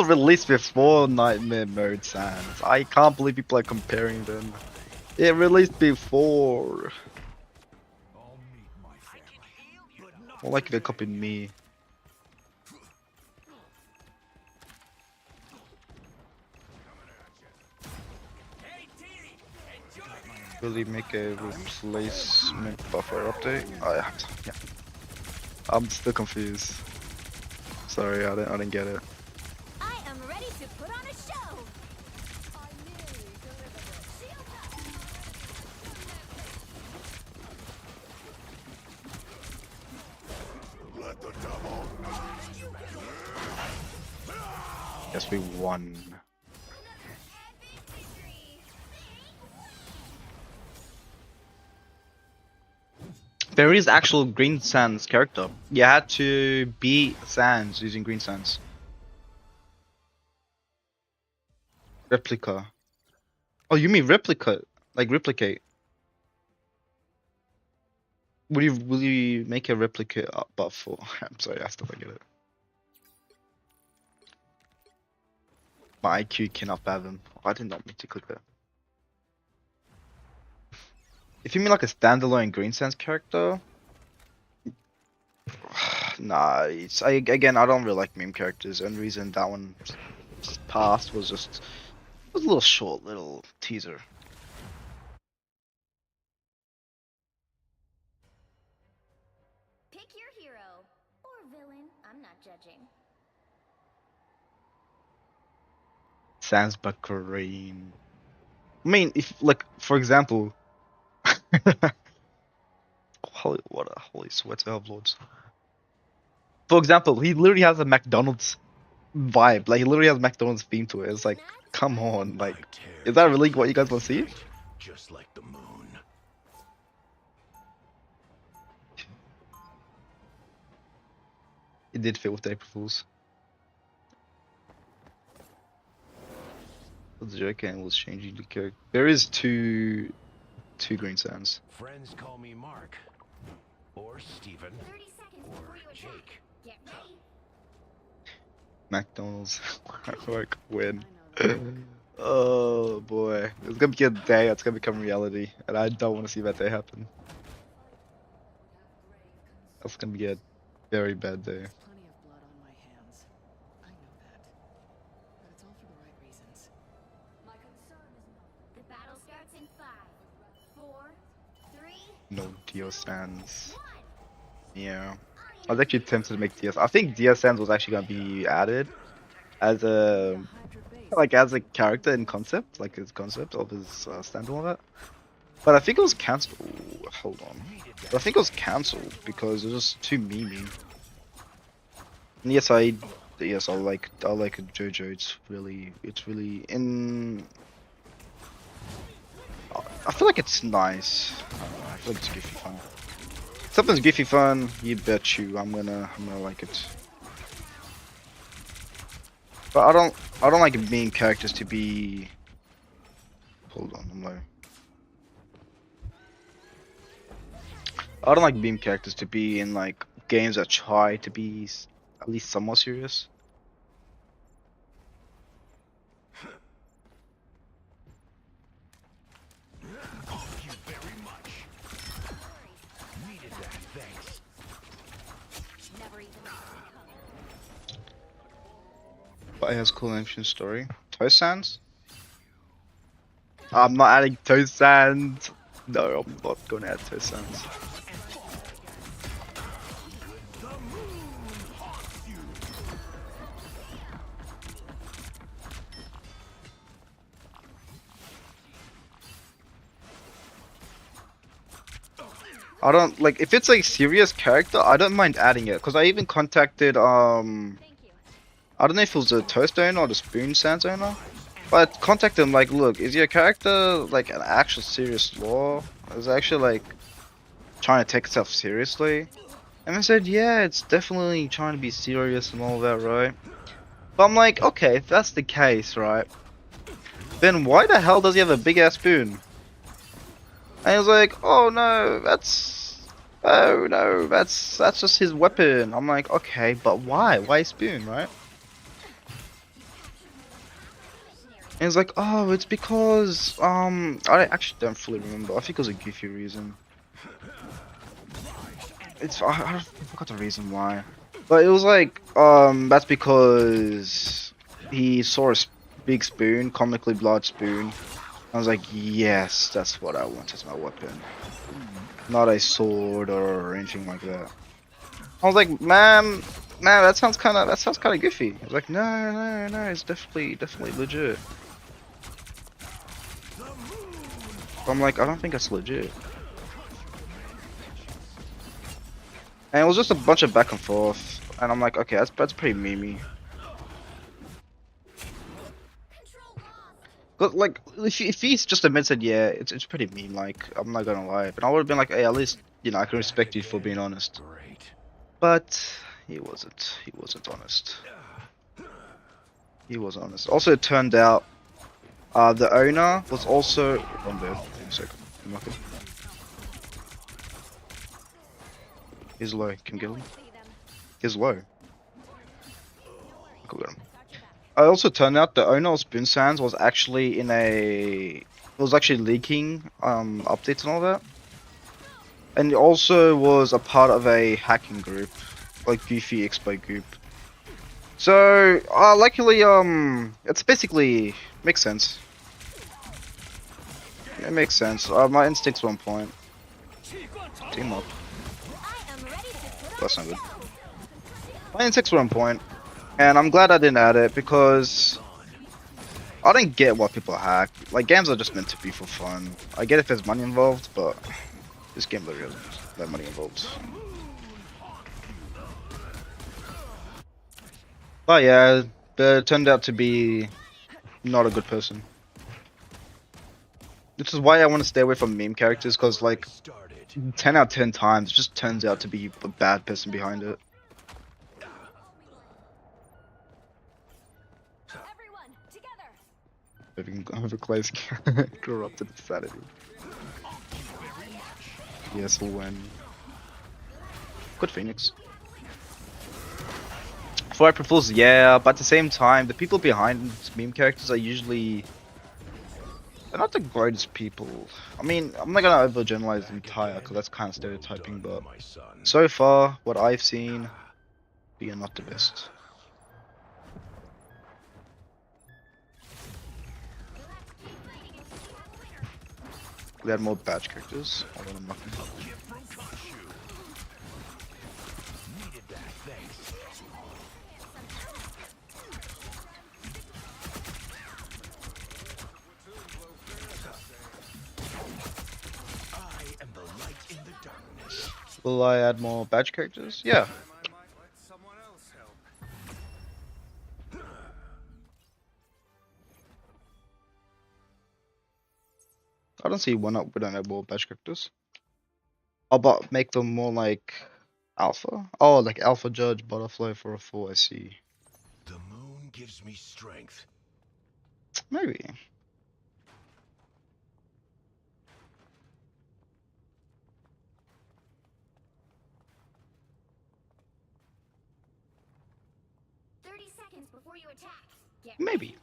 released before Nightmare Mode Sans. I can't believe people are comparing them. It released before. I'll meet my family. More like they copied me. Really make a replacement buffer update? I have to, yeah. I'm still confused. Sorry, I didn't get it. I am ready to put on a show. I nearly delivered it. Shield up. Let the devil. Guess we won. There is actual Green Sans character. You had to beat Sans using Green Sans. Replica. Oh, you mean replica? Like replicate? Will you make a replica buff for? I'm sorry, I still don't get it. My IQ cannot fathom. I did not mean to click that. If you mean like a standalone Green Sans character, nah. Again, I don't really like meme characters, and the reason that one passed was just a little short, little teaser. Pick your hero or villain. I'm not judging. Sans Baccarin. I mean, if like for example. Holy sweats, of lords. For example, he literally has a McDonald's vibe. Like he literally has McDonald's theme to it. It's like, come on, like, is that really what you guys want to see? Just like the moon. It did fit with the April Fools. The Joker and was changing the character. There is two Green Sans. Friends call me Mark. Or Steven. 30 seconds before Or you attack. Jake. Get ready. McDonald's. Like win. I know that. Oh boy, it's gonna be a day that's gonna become reality, and I don't want to see that day happen. That's gonna be a very bad day. There's plenty of blood on my hands. I know that. But it's all for the right reasons. My concern is not. The battle starts in 5, 4, 3, No Dio Sans. 1. Yeah, I was actually tempted to make DS. I think DS Sans was actually gonna be added as a as a character in concept, like his concept of his stand and all that. But I think it was cancelled. Ooh, hold on. But I think it was cancelled because it was just too memey. And yes, I like JoJo. It's really in. I feel like it's nice. I don't know, I feel like it's goofy fun. Something's goofy fun. You bet you, I'm gonna like it. But I don't like main characters to be. Hold on, I'm low. I don't like beam characters to be in like games that try to be at least somewhat serious. Thank you very much. Needed that, thanks. Never even But it has cool ancient story. Toe Sands? I'm not adding Toe Sands. No, I'm not gonna add Toe Sands. I don't like if it's a serious character. I don't mind adding it because I even contacted I don't know if it was the Toast owner or the Spoon Sands owner, but I contacted him like, look, is your character like an actual serious lore? Is it actually like trying to take itself seriously? And I said, yeah, it's definitely trying to be serious and all that, right? But I'm like, okay, if that's the case, right? Then why the hell does he have a big ass spoon? And he was like, oh no, that's just his weapon. I'm like, okay, but why? Why spoon, right? And he's like, oh, it's because, I actually don't fully remember. I think it was a goofy reason. I forgot the reason why. But it was like, that's because he saw a big spoon, comically large spoon. I was like, yes, that's what I want as my weapon. Not a sword or anything like that. I was like, man, that sounds kind of goofy. He was like, no, it's definitely legit. I'm like, I don't think that's legit. And it was just a bunch of back and forth, and I'm like, okay, that's pretty memey. But like, if he's just admitted, yeah, it's pretty meme. Like, I'm not gonna lie, but I would have been like, hey, at least I can respect you for being honest. Great. But he wasn't. He wasn't honest. He was honest. Also, it turned out, the owner was also. One there. Give me a second. I'm okay. He's low. Can you get him? He's low. I got him. It also turned out the owner of Spoon Sands was actually it was actually leaking updates and all that. And it also was a part of a hacking group, like Goofy Expo group. So, luckily, it's basically makes sense. It makes sense. My instincts were on point. Team up. That's not good. My instincts were on point, and I'm glad I didn't add it because I don't get why people hack. Like, games are just meant to be for fun. I get if there's money involved, but this game literally has no money involved. But yeah, it turned out to be not a good person. Which is why I want to stay away from meme characters, because like 10 out of 10 times it just turns out to be a bad person behind it. Everyone, together. Living overclays corrupted insanity. Yes, when. Good Phoenix. For April Fools, yeah, but at the same time, the people behind meme characters are usually. They're not the greatest people. I mean, I'm not gonna overgeneralize the entire, because that's kind of stereotyping, but so far, what I've seen, we are not the best. We had more badge characters. I want to knock them. Will I add more badge characters? Yeah. I don't see why not. We don't add more badge characters. Oh, but make them more like Alpha. Oh, like Alpha Judge, Butterfly for a 4. I see. The moon gives me strength. Maybe. Before you attack. Maybe.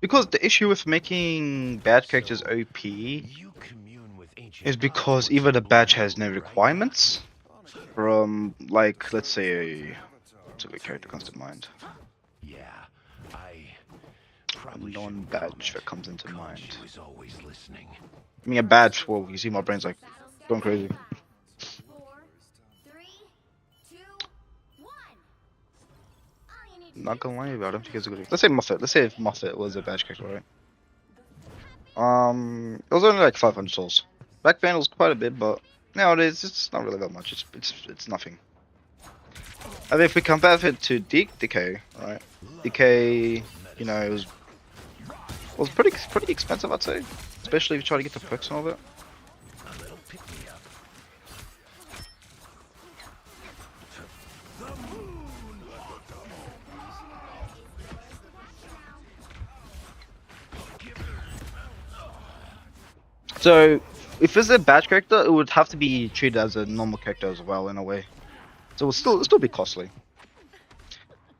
Because the issue with making bad characters OP You commune with ancient is because gods either the once badge more, has no right? requirements from, like, let's say what's a good character comes to mind? Yeah, I A probably non-badge that comes into Khonshu mind. is always listening. I mean, a badge. Well, you see, my brain's like going crazy. 4, 3, 2, 1. All you need Not gonna lie about it. I don't think it's a good. Let's say Muffet. Let's say if Muffet was a badge character, right? It was only like 500 souls. Back then it was quite a bit, but nowadays it's not really that much. It's nothing. I mean, if we compare it to Decay, right? Decay, it was pretty expensive, I'd say, especially if you try to get the perks and all that. A little pick me up. So, if it's a badge character, it would have to be treated as a normal character as well, in a way. So it'll still be costly.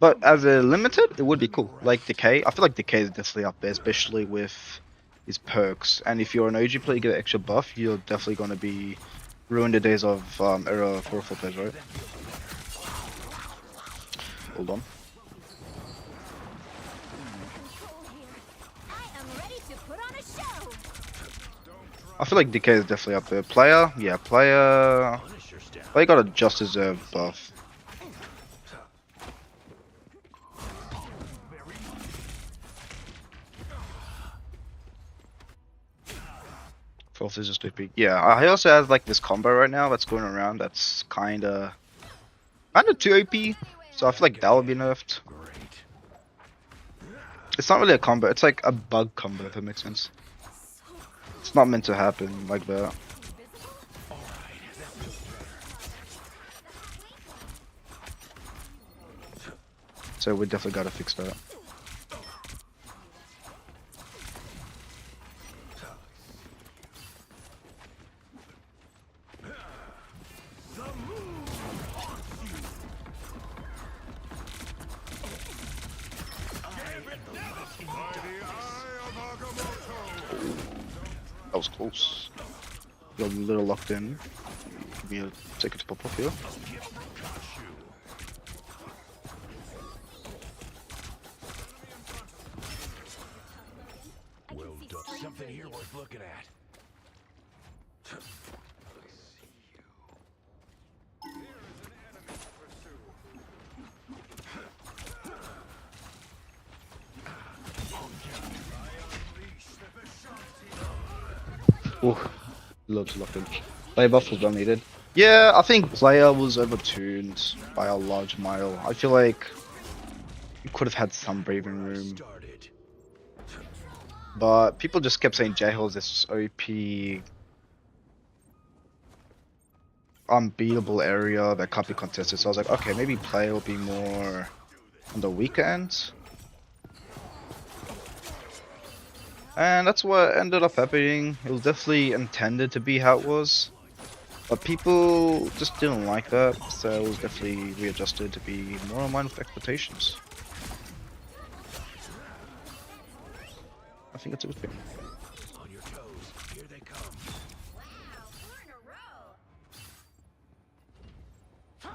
But as a limited, it would be cool. Like Decay, I feel like Decay is definitely up there, especially with his perks. And if you're an OG player, you get an extra buff, you're definitely going to be ruin the days of era 4 players, right? Hold on. I am ready to put on a show. I feel like Decay is definitely up there. Player, yeah, player. Punisher style. They got a just deserved buff. Fourth is just OP. Yeah, he also has like this combo right now that's going around. That's kinda too OP. So I feel like that would be nerfed. Great. It's not really a combo. It's like a bug combo, if that makes sense. It's not meant to happen like that. So we definitely gotta fix that. That was close. Got a little locked in. Give me a second to pop off here. Well done. Something here worth looking at. Ooh, loads locked in. Player buff was well needed. Yeah, I think player was overtuned by a large mile. I feel like you could have had some breathing room, Started. but people just kept saying J-Hole is this OP, unbeatable area that can't be contested. So I was like, okay, maybe player will be more on the weaker end. And that's what ended up happening. It was definitely intended to be how it was. But people just didn't like that, so it was definitely readjusted to be more in line with expectations. I think that's a good thing. On your toes. Here they come. Wow, 4 in a row.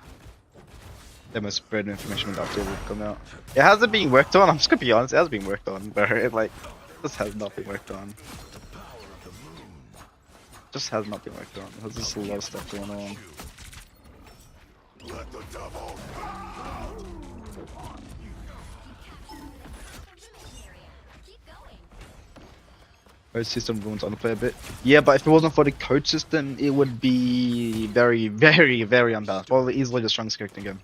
They must spread information when the update will come out. It hasn't been worked on, I'm just gonna be honest, it has been worked on, but it like just has not been worked on. The power of the moon. Just has not been worked on. There's just a lot of stuff going on. Let the devil Keep going. Code system ruins underplay a bit. Yeah, but if it wasn't for the code system, it would be very, very, very unbalanced. Probably easily the strongest character in the game.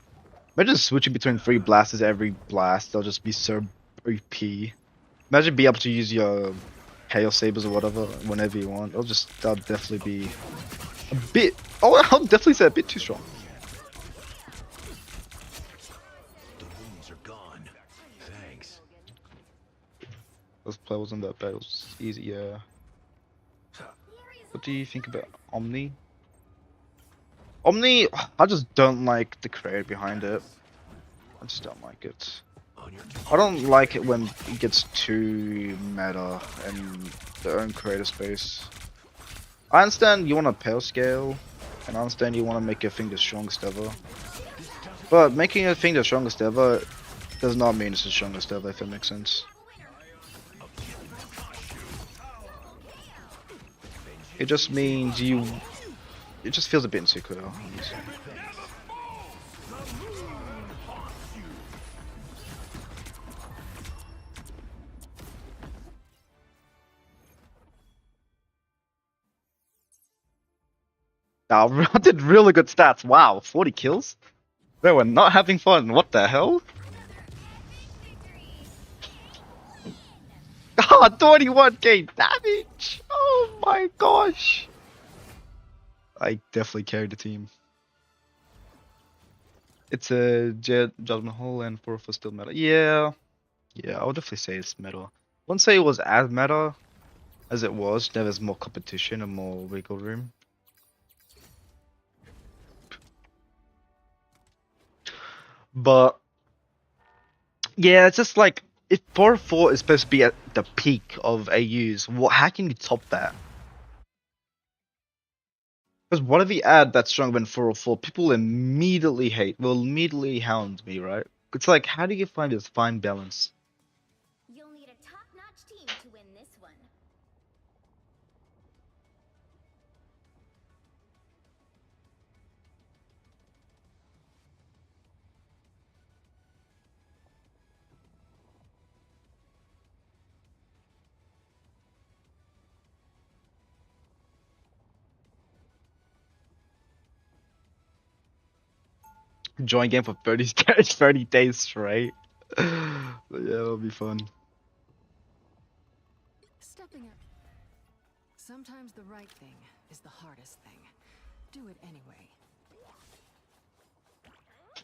Imagine switching between 3 blasters every blast. They'll just be so OP. Imagine being able to use your Chaos Sabers or whatever whenever you want. That'll definitely be a bit. Oh, I'll definitely say a bit too strong. The wounds are gone. Thanks. This play wasn't that bad. It was easy, yeah. What do you think about Omni? Omni, I just don't like the creator behind it. I just don't like it. On your I don't like it when it gets too meta in their own creator space. I understand you want a pale scale, and I understand you want to make your thing the strongest ever. But making your thing the strongest ever does not mean it's the strongest ever, if that makes sense. It just means you... It just feels a bit insecure. Now, I did really good stats. Wow, 40 kills? They were not having fun. What the hell? Ah, 21k damage! Oh my gosh! I definitely carried the team. It's a Judgment Hall and 4 for still meta. Yeah, I would definitely say it's meta. I wouldn't say it was as meta as it was. Now there's more competition and more wiggle room. But yeah, it's just like if 404 is supposed to be at the peak of AUs, how can you top that? Because whatever you add that's stronger than 404, people immediately will immediately hound me, right? It's like, how do you find this fine balance? You'll need a top-notch team to win this one. Join game for 30 days straight. Yeah, it'll be fun. Stepping up. Sometimes the right thing is the hardest thing. Do it anyway.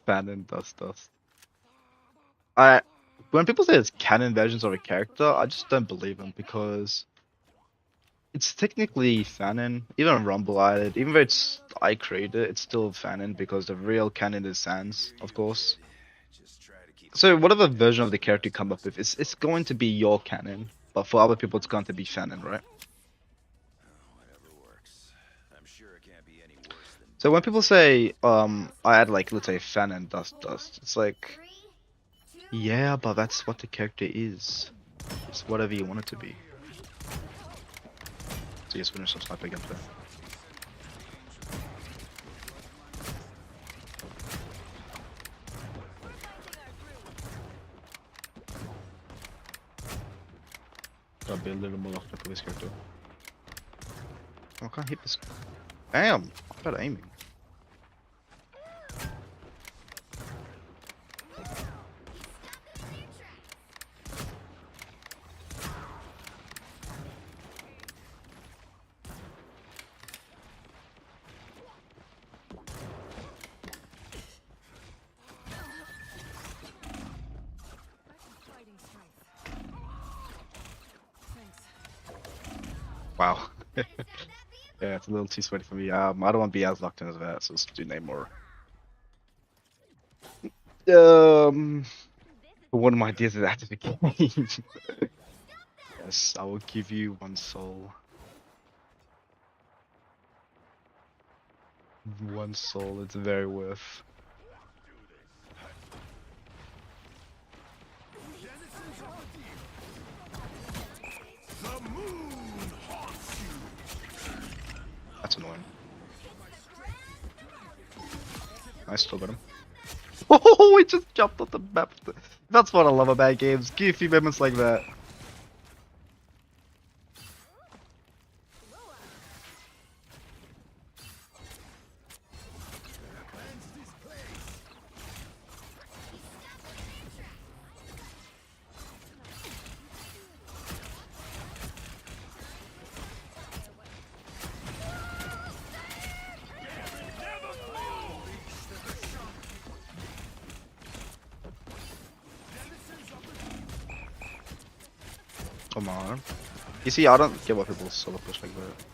Fanon dust. When people say it's canon versions of a character, I just don't believe them because it's technically Fanon. Even Rumble added, even though I created it, it's still Fanon because the real canon is Sans, of course. So whatever version of the character you come up with, it's going to be your canon, but for other people it's going to be Fanon, right? So when people say, I add like, let's say Fanon dust, it's like, yeah, but that's what the character is. It's whatever you want it to be. So yes, finish some sniper gameplay. Gotta be a little more often for this character. Oh, I can't hit this. Damn! I'm bad at aiming. Wow. Yeah, it's a little too sweaty for me. I don't want to be as locked in as that, so let's do Namor. One of my ideas is after the game. Yes, I will give you one soul. One soul, it's very worth. That's annoying. I still got him. Oh, he just jumped off the map. That's what I love about games. Goofy moments like that. Come on. You see, I don't get why people solo push like that.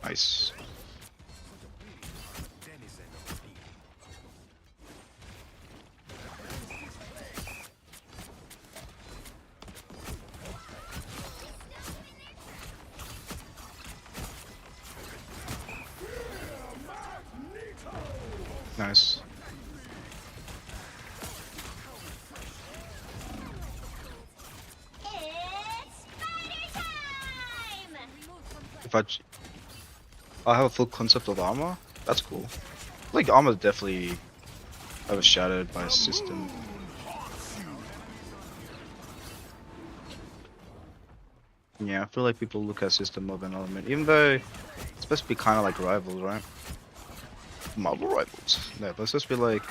Nice. Nice. If I have a full concept of armor, that's cool. Like armor is definitely overshadowed by a system. Yeah, I feel like people look at system more than element, even though it's supposed to be kind of like rivals, right? Marvel rivals. No, let's just be like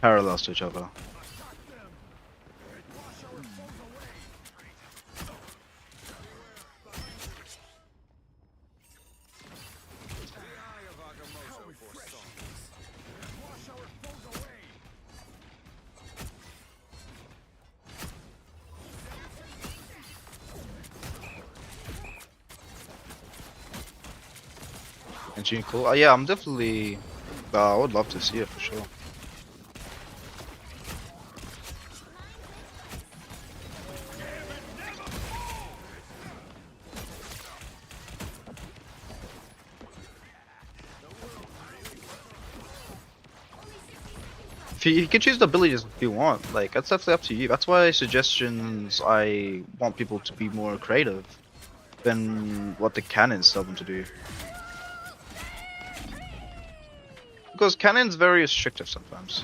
parallels to each other. Engine cool. Yeah, I'm definitely. I would love to see it for sure. You can choose the abilities if you want. Like that's definitely up to you. That's why suggestions I want people to be more creative than what the canons tell them to do. Because canon's very restrictive sometimes.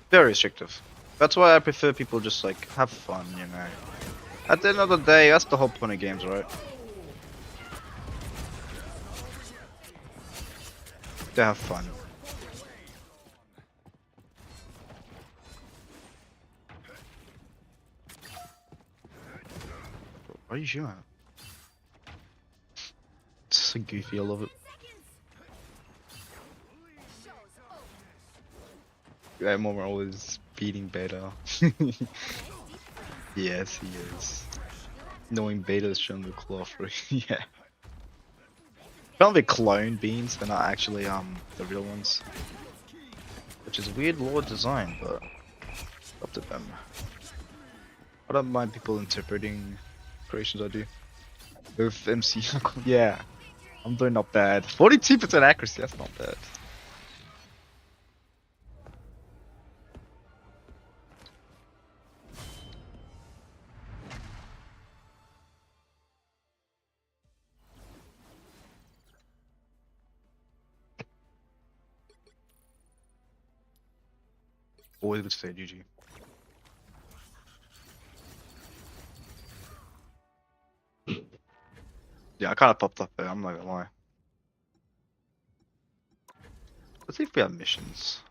Very restrictive. That's why I prefer people just like have fun, you know. At the end of the day, that's the whole point of games, right? To have fun. Why are you shooting at? It's so goofy, I love it. Yeah, Momoro is beating Beta. Yes, he is. Knowing Beta is showing the claw for yeah. Probably clone beans, they're not actually the real ones. Which is weird lore design, but up to them. I don't mind people interpreting creations I do. With MC, yeah, I'm doing not bad. 42% accuracy, that's not bad. Always good to say GG. Yeah, I kind of popped up there, I'm not gonna lie. Let's see if we have missions.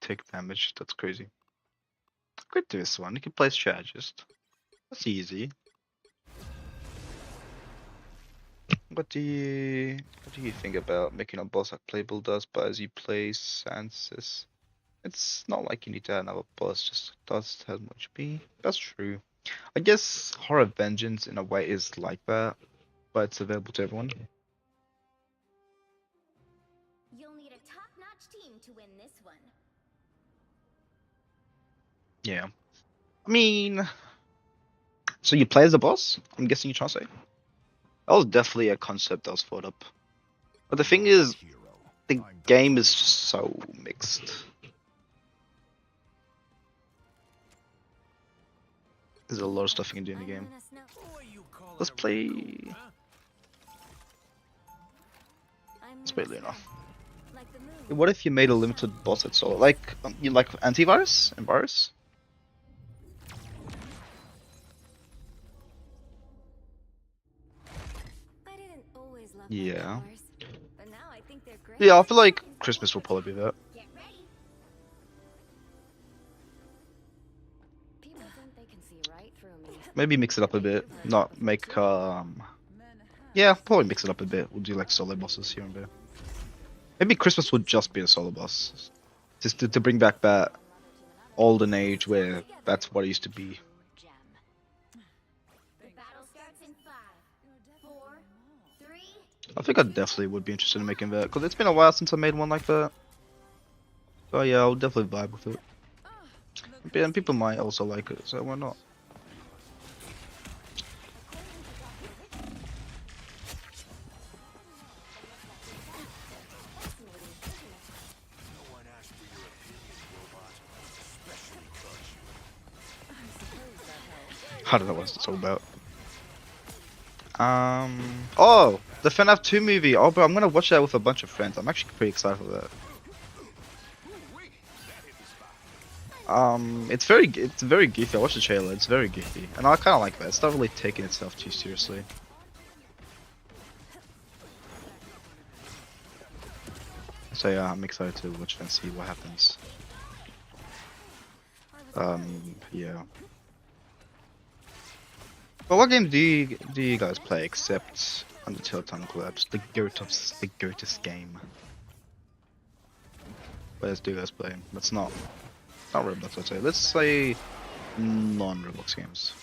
Take damage, that's crazy. Go to this one, you can place strategist. That's easy. What do you think about making a boss like Playable does, but as you play Sansis? It's not like you need to have another boss, just does as much B. That's true. I guess Horror Vengeance in a way is like that, but it's available to everyone. You'll need a top-notch team to win this one. Yeah. I mean, so you play as the boss? I'm guessing you're trying to say. That was definitely a concept that was thought up. But the thing is, the game is so mixed. There's a lot of stuff you can do in the game. Let's play. Let's play Luna. What if you made a limited boss at solo? Like, you like antivirus and virus? I didn't always love Yeah. flowers, but now I think they're great. Yeah, I feel like Christmas will probably be that. Get ready. People think they can see right through me. Maybe mix it up a bit. Not make yeah, probably mix it up a bit. We'll do like solo bosses here and there. Maybe Christmas would just be a solo boss. Just to bring back that olden age where that's what it used to be. Gem. The battle starts in 5, 4, 3. I think I definitely would be interested in making that, because it's been a while since I made one like that. So yeah, I'll definitely vibe with it. And people might also like it, so why not? I don't know what it's all about. Oh, the FNAF 2 movie. Oh, bro, I'm gonna watch that with a bunch of friends. I'm actually pretty excited for that. It's very goofy. I watched the trailer. It's very goofy, and I kind of like that. It's not really taking itself too seriously. So yeah, I'm excited to watch and see what happens. Yeah. But what game do you guys play except Undertale Tunnel Collapse? The greatest game. Let's do let's play. Let's not Roblox. Let's say non-Roblox games.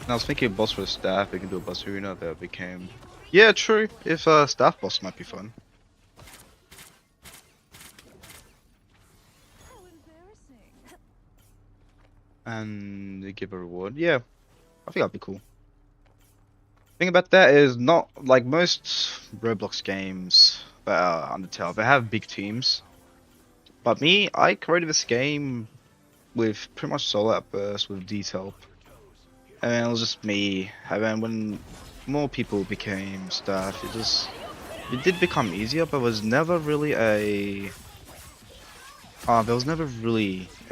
And I was thinking boss for staff, we can do a boss arena that became... Yeah, true. If staff boss might be fun. And they give a reward. Yeah, I think that'd be cool. Thing about that is not like most Roblox games that are Undertale, they have big teams. But me, I created this game with pretty much solo at first with D's help. And it was just me. And then when more people became staff, it did become easier, but there was never really a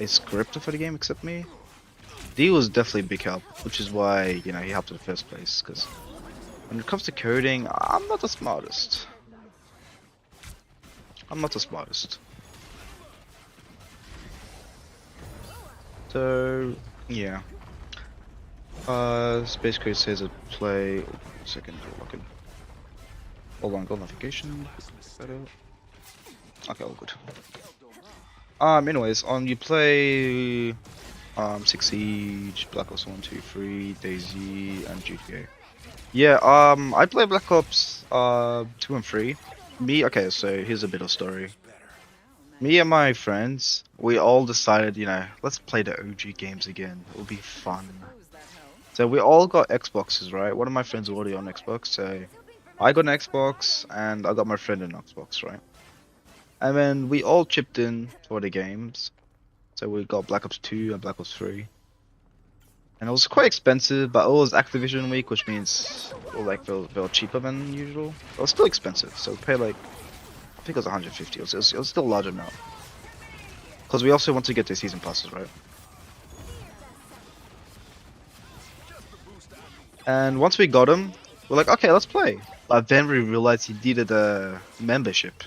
script for the game except me. D was definitely a big help, which is why, you know, he helped in the first place, because when it comes to coding, I'm not the smartest. So, yeah. Space Crate says a play. Second, looking. Hold on, gold navigation. Okay, all good. Anyways, you play Six Siege, Black Ops 1, 2, 3, DayZ, and GTA. Yeah, I play Black Ops 2 and 3. Okay, so here's a bit of story. Me and my friends, we all decided, you know, let's play the OG games again. It'll be fun. So we all got Xboxes, right? One of my friends already on Xbox, so I got an Xbox and I got my friend an Xbox, right? And then we all chipped in for the games. So we got Black Ops 2 and Black Ops 3. And it was quite expensive, but it was Activision week, which means like they were cheaper than usual. It was still expensive, so we paid like, I think it was 150. It was still a large amount. Because we also want to get the season passes, right? And once we got them, we're like, okay, let's play. But then we realized he needed a membership.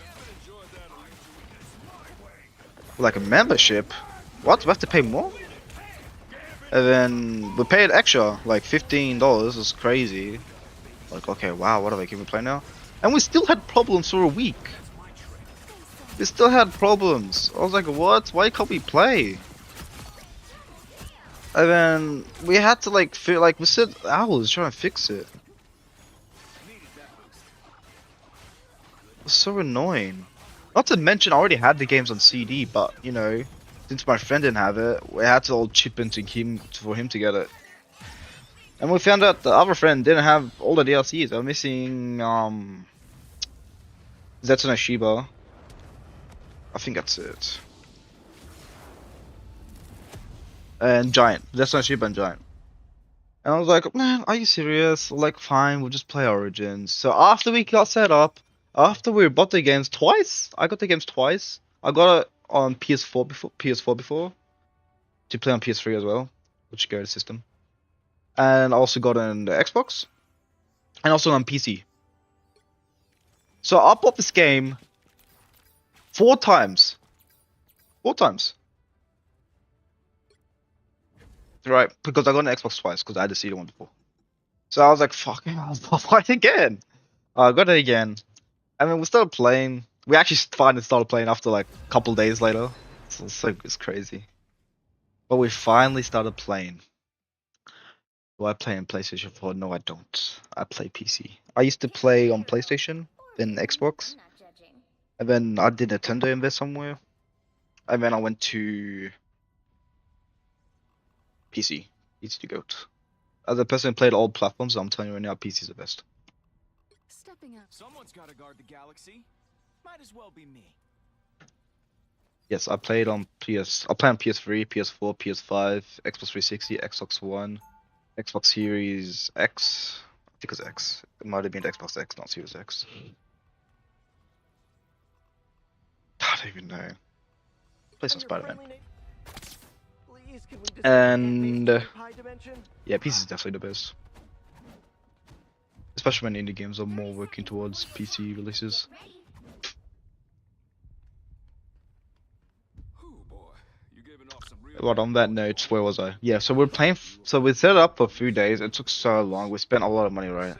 We're like, a membership? What? We have to pay more? And then we paid extra, like $15. It was crazy. Like, okay, wow, what are they? Can we play now? And we still had problems for a week. We still had problems. I was like, what? Why can't we play? And then we had to like feel like we spent hours trying to fix it. It was so annoying. Not to mention I already had the games on CD, but you know, since my friend didn't have it, we had to all chip into him for him to get it. And we found out the other friend didn't have all the DLCs. They're missing Zetsu no Shiba. I think that's it. And Giant. Zetsu no Shiba and Giant. And I was like, man, are you serious? Like, fine, we'll just play Origins. So after we got set up, after we bought the games twice, I got the games twice. I got it on PS4 before to play on PS3 as well, which is a system. And I also got it on the Xbox and also on PC. So I bought this game 4 times. 4 times. Right, because I got an Xbox twice because I had the CD one before. So I was like, fuck, I'll buy it again. I got it again. And then we started playing. We actually finally started playing after like a couple days later. So it's crazy. But we finally started playing. Do I play on PlayStation 4? No, I don't. I play PC. I used to play on PlayStation, then Xbox. And then I did Nintendo in there somewhere. And then I went to PC. PC to GOAT. As a person who played all platforms, I'm telling you right now, PC is the best. Stepping up. Someone's got to guard the galaxy. Might as well be me. Yes, I played on PS. I play on PS3, PS4, PS5, Xbox 360, Xbox One, Xbox Series X. think it was X. It might have been Xbox X, not Series X. I don't even know. Play some Spider-Man. And yeah, PC is definitely the best. Especially when indie games are more working towards PC releases. But on that note, where was I? Yeah, so we're playing. So we set it up for a few days. It took so long. We spent a lot of money, right?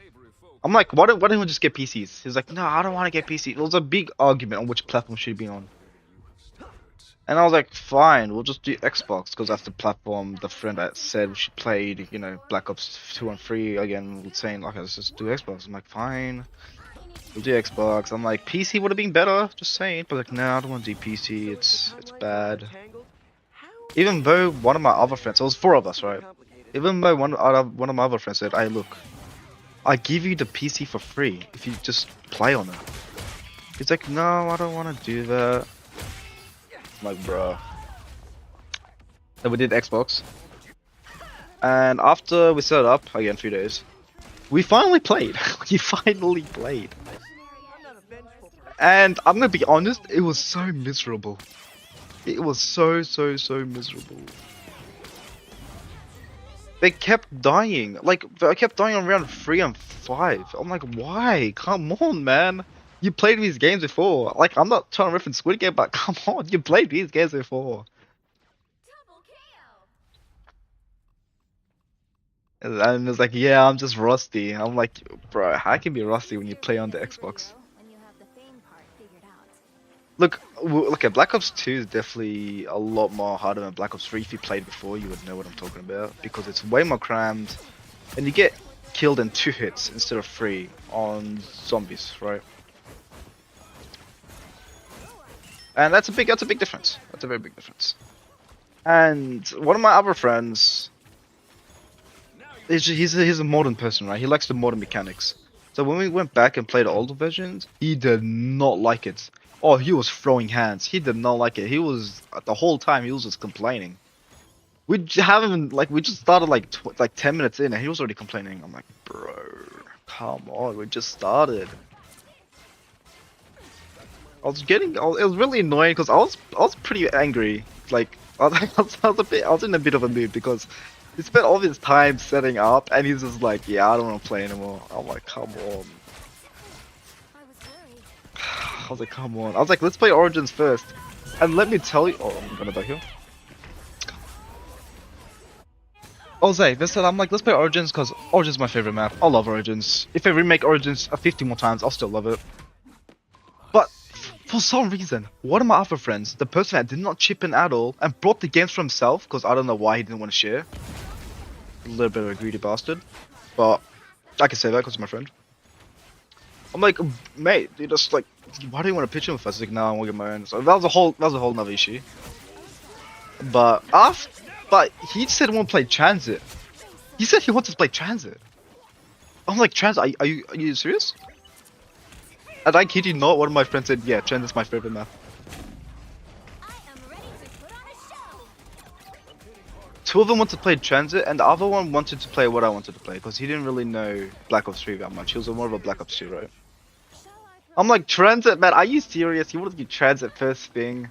I'm like, why don't we just get PCs? He's like, no, I don't want to get PCs. It was a big argument on which platform should be on. And I was like, fine, we'll just do Xbox because that's the platform the friend that said she played, you know, Black Ops 2 and 3 again, saying, okay, let's just do Xbox. I'm like, fine, we'll do Xbox. I'm like, PC would have been better, just saying. But like, no, I don't want to do PC. It's bad. Even though one of my other friends, it was 4 of us, right? Even though one of my other friends said, hey, look, I give you the PC for free if you just play on it. He's like, no, I don't want to do that. I'm like, bro. Then we did Xbox. And after we set it up, again, 3 days, we finally played. We finally played. And I'm gonna be honest, it was so miserable. It was so miserable. They kept dying. Like, I kept dying on round 3 and 5. I'm like, why? Come on, man. You played these games before. Like, I'm not trying to reference Squid Game, but come on, you played these games before. And it's like, yeah, I'm just rusty. I'm like, bro, how can you be rusty when you play on the Xbox? Look, at Black Ops 2 is definitely a lot more harder than Black Ops 3. If you played before, you would know what I'm talking about. Because it's way more crammed. And you get killed in 2 hits instead of 3 on zombies, right? And that's a big difference. That's a very big difference. And one of my other friends, he's a modern person, right? He likes the modern mechanics. So when we went back and played the older versions, he did not like it. Oh, he was throwing hands. He did not like it. He was, the whole time, he was just complaining. We just started like 10 minutes in and he was already complaining. I'm like, bro, come on, we just started. It was really annoying because I was pretty angry. Like, I was in a bit of a mood because he spent all his time setting up and he's just like, yeah, I don't want to play anymore. I'm like, come on. I was like, come on. I was like, let's play Origins first. And let me tell you, oh, I'm gonna die here. Jose, I'm like, let's play Origins because Origins is my favorite map. I love Origins. If they remake Origins 50 more times, I'll still love it. But for some reason, one of my other friends, the person that did not chip in at all and brought the games for himself, because I don't know why he didn't want to share. A little bit of a greedy bastard. But I can say that because he's my friend. I'm like, mate, you just like, why do you want to pitch in with us? He's like, no, I want to get my own. So that was a whole nother issue. But he said he want to play Transit. He said he wants to play Transit. I'm like, Transit, are you serious? And I kid you not, one of my friends said, yeah, Transit's my favorite map. Two of them wanted to play Transit, and the other one wanted to play what I wanted to play, because he didn't really know Black Ops 3 that much. He was more of a Black Ops 2, right? I'm like, Transit, man, are you serious? You want to do Transit first thing?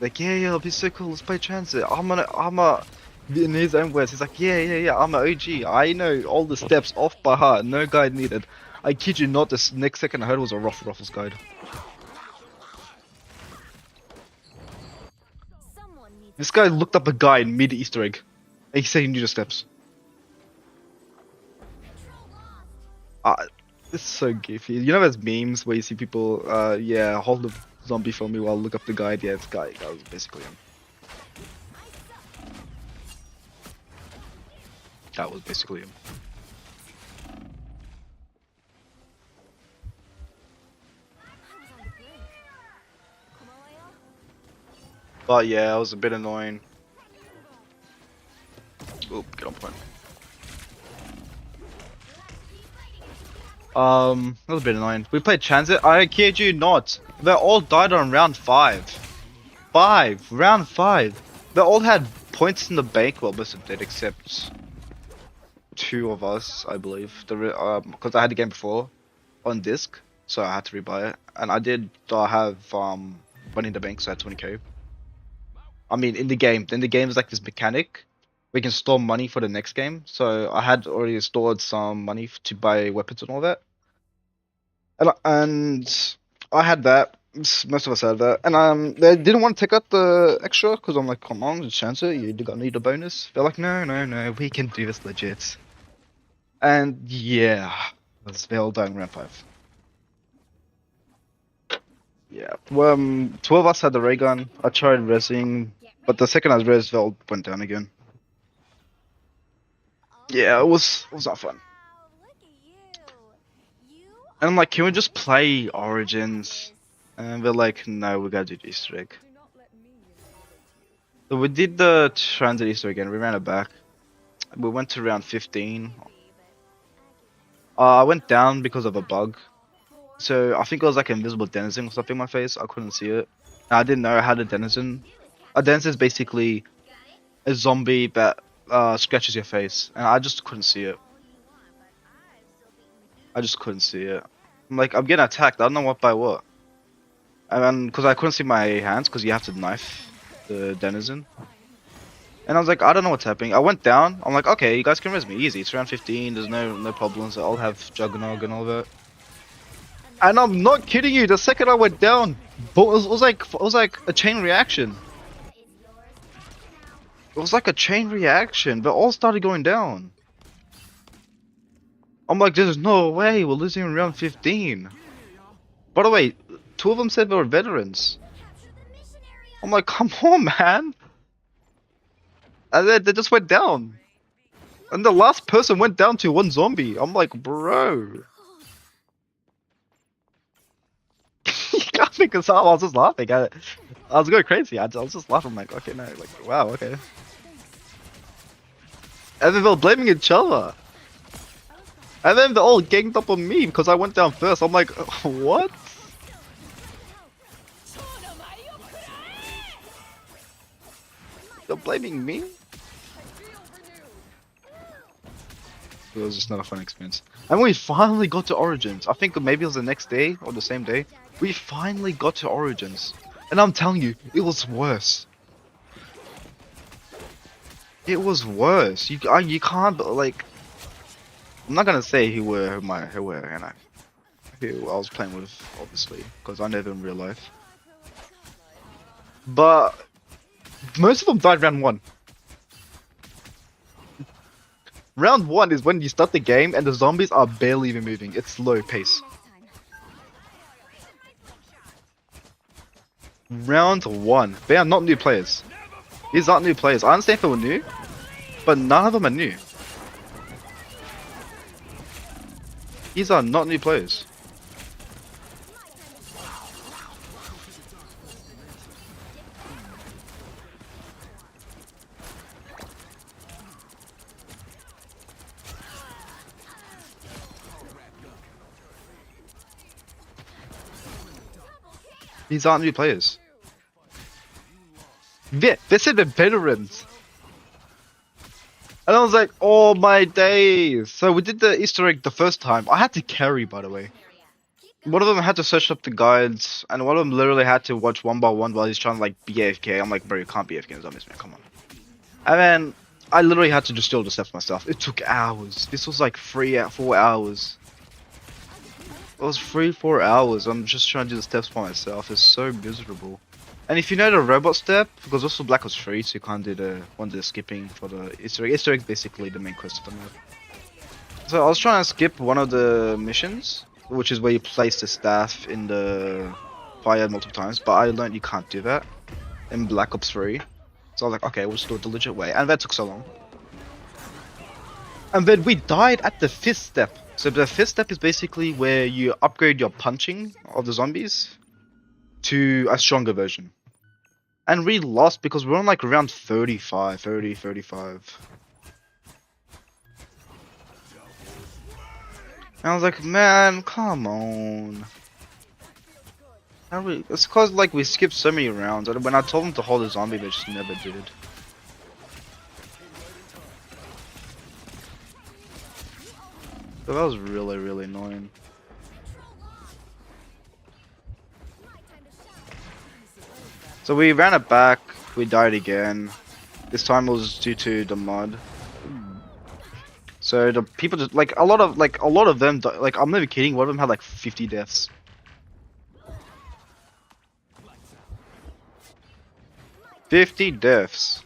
Like, yeah, it'll be so cool, let's play Transit. I'm a, in his own words, he's like, yeah, I'm an OG. I know all the steps off by heart, no guide needed. I kid you not, this next second I heard was a Ruffles guide. This guy looked up a guide mid Easter egg. And he said he knew the steps. It's so goofy. You know those memes where you see people, yeah, hold the zombie for me while I look up the guide? Yeah, this guy was basically him. That was basically him. But yeah, it was a bit annoying. Oop, get on point. That was a bit annoying. We played Transit. I kid you not. They all died on round 5. Round 5. They all had points in the bank. Well, most of them did, except 2 of us, I believe. Because I had the game before on disc, so I had to rebuy it. And I did have money in the bank, so I had 20k. I mean, in the game is like this mechanic. We can store money for the next game. So I had already stored some money to buy weapons and all that. And I had that. Most of us had that. And they didn't want to take out the extra because I'm like, come on, just chance it. You need a bonus. They're like, no, we can do this legit. And yeah, they all died in round 5. Yeah, well, 2 of us had the ray gun. I tried resing, but the second I res, they all went down again. Yeah, it was not fun. And I'm like, can we just play Origins? And they're like, no, we gotta do the Easter egg. So we did the transit Easter egg again. We ran it back. We went to round 15. I went down because of a bug. So I think it was like an invisible denizen or something in my face. I couldn't see it. And I didn't know I had a denizen. A denizen is basically a zombie that scratches your face. And I just couldn't see it. I'm like, I'm getting attacked. I don't know what by what. And because I couldn't see my hands, because you have to knife the denizen. And I was like, I don't know what's happening. I went down. I'm like, okay, you guys can res me easy. It's round 15. There's no problems. I'll have Juggernog and all that. And I'm not kidding you. The second I went down, but it was like a chain reaction. It was like a chain reaction. They all started going down. I'm like, there's no way we're losing in round 15. By the way, 2 of them said they were veterans. I'm like, come on, man. And then they just went down. And the last person went down to 1 zombie. I'm like, bro. You can't make this up. I was just laughing. I was going crazy. I was just laughing. I'm like, okay, no. Like, wow, okay. And then they were blaming each other. And then they all ganged up on me because I went down first. I'm like, what? They're blaming me? It was just not a fun experience. And we finally got to Origins. I think maybe it was the next day or the same day. We finally got to Origins. And I'm telling you, it was worse. It was worse. You can't, like... I'm not gonna say who I was playing with, obviously, because I know them in real life. But most of them died round 1. Round 1 is when you start the game and the zombies are barely even moving. It's slow pace. Round 1. They are not new players. These aren't new players. I understand if they were new, but none of them are new. These are not new players. These aren't new players. They said they're veterans. And I was like, oh my days. So we did the Easter egg the first time. I had to carry, by the way. One of them had to search up the guides, and one of them literally had to watch 1 by 1 while he's trying to like be AFK. I'm like, bro, you can't be AFK in zombies, man, come on. And then I literally had to just steal the steps myself. It took hours. This was like 4 hours. It was 4 hours. I'm just trying to do the steps by myself. It's so miserable. And if you know the robot step, because also Black was free, so you can't do the skipping for the Easter egg. Easter egg is basically the main quest of the map. So I was trying to skip one of the missions, which is where you place the staff in the fire multiple times, but I learned you can't do that in Black Ops 3. So I was like, okay, we'll just do it the legit way, and that took so long. And then we died at the 5th step. So the 5th step is basically where you upgrade your punching of the zombies to a stronger version. And we lost because we're on like around 35. And I was like, man, come on. It's cause like we skipped so many rounds, and when I told them to hold a zombie, they just never did. So that was really, really annoying. So we ran it back, we died again. This time it was due to the mod. So the people just like a lot of them like I'm never kidding, one of them had like 50 deaths. "50 deaths.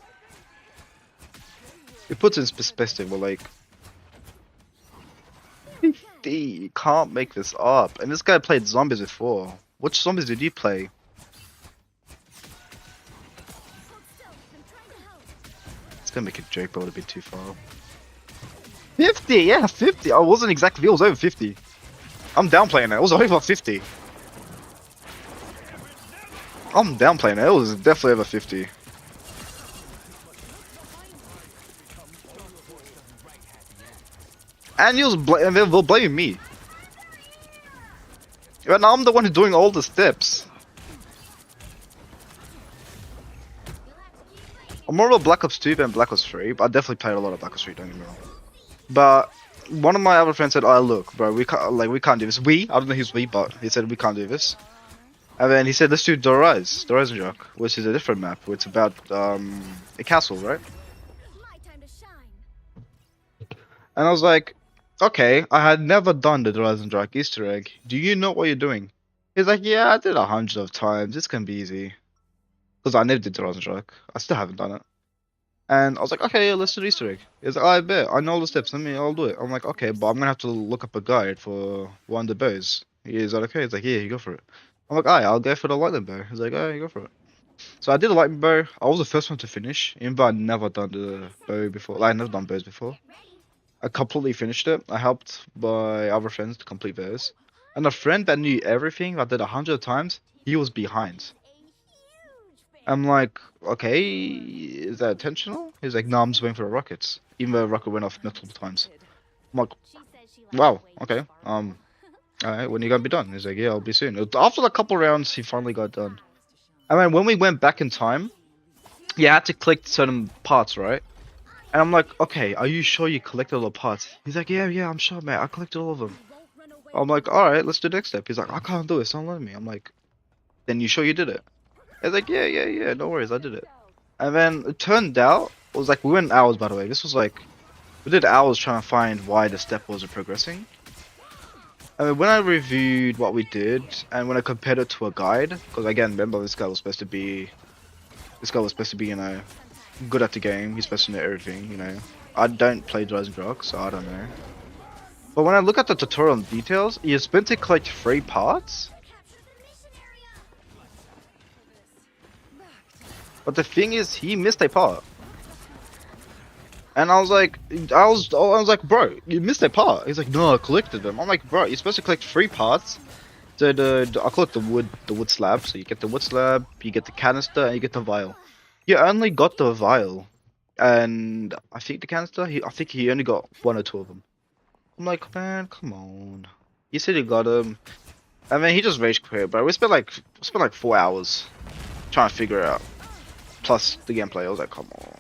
It puts it in perspective, but like 50, you can't make this up. And this guy played zombies before. Which zombies did you play? It's gonna make a joke, but it would have been too far. 50, yeah, 50. I wasn't exactly, it was over 50. I'm downplaying it. It was over 50. I'm downplaying it. It was definitely over 50. And he was and they were blaming me. And I'm the one who's doing all the steps. I'm more of a Black Ops 2 than Black Ops 3, but I definitely played a lot of Black Ops 3, don't get me wrong. But one of my other friends said, "Oh, look, bro, we can't do this." I don't know who's we, but he said we can't do this. And then he said, "Let's do the Horizon Rock, which is a different map. It's about a castle, right?" And I was like, "Okay, I had never done the Horizon Rock Easter egg. Do you know what you're doing?" He's like, "Yeah, I did 100 of times. It's gonna be easy." Because I never did the Horizon Rock. I still haven't done it. And I was like, "Okay, yeah, let's do the Easter egg." He's like, "I bet. I know all the steps. I'll do it." I'm like, "Okay, but I'm gonna have to look up a guide for one of the bows." He's like, "Okay." He's like, "Yeah, you go for it." I'm like, "Alright, I'll go for the lightning bow." He's like, "Oh, you go for it." So I did the lightning bow. I was the first one to finish, even though I'd never done the bow before. Like, I'd never done bows before. I completely finished it. I helped by other friends to complete theirs. And a friend that knew everything, that did 100 times, he was behind. I'm like, "Okay, is that intentional?" He's like, "No, I'm just waiting for the rockets." Even though the rocket went off multiple times. I'm like, "Wow, okay. Alright, when are you gonna be done?" He's like, "Yeah, I'll be soon." After a couple rounds, he finally got done. And then when we went back in time, you had to collect certain parts, right? And I'm like, "Okay, are you sure you collected all the parts?" He's like, "Yeah, I'm sure, mate. I collected all of them." I'm like, "Alright, let's do the next step." He's like, "I can't do it, so don't let me." I'm like, "Then you sure you did it?" He's like, yeah, no worries, I did it." And then it turned out, it was like, we went hours, by the way. This was like, we did hours trying to find why the step wasn't progressing. And then when I reviewed what we did, and when I compared it to a guide, because again, remember, this guy was supposed to be, you know, good at the game. He's supposed to know everything, you know. I don't play Horizon Rock, so I don't know. But when I look at the tutorial and details, you're supposed to collect 3 parts. But the thing is, he missed a part. And I was like, "Bro, you missed a part." He's like, "No, I collected them." I'm like, "Bro, you're supposed to collect 3 parts. I collect the wood slab. So you get the wood slab, you get the canister, and you get the vial. You only got the vial, and I think the canister. I think he only got 1 or 2 of them." I'm like, "Man, come on. You said you got them." And then he just rage quit, bro. We spent like 4 hours trying to figure it out. Plus the gameplay. I was like, "Come on."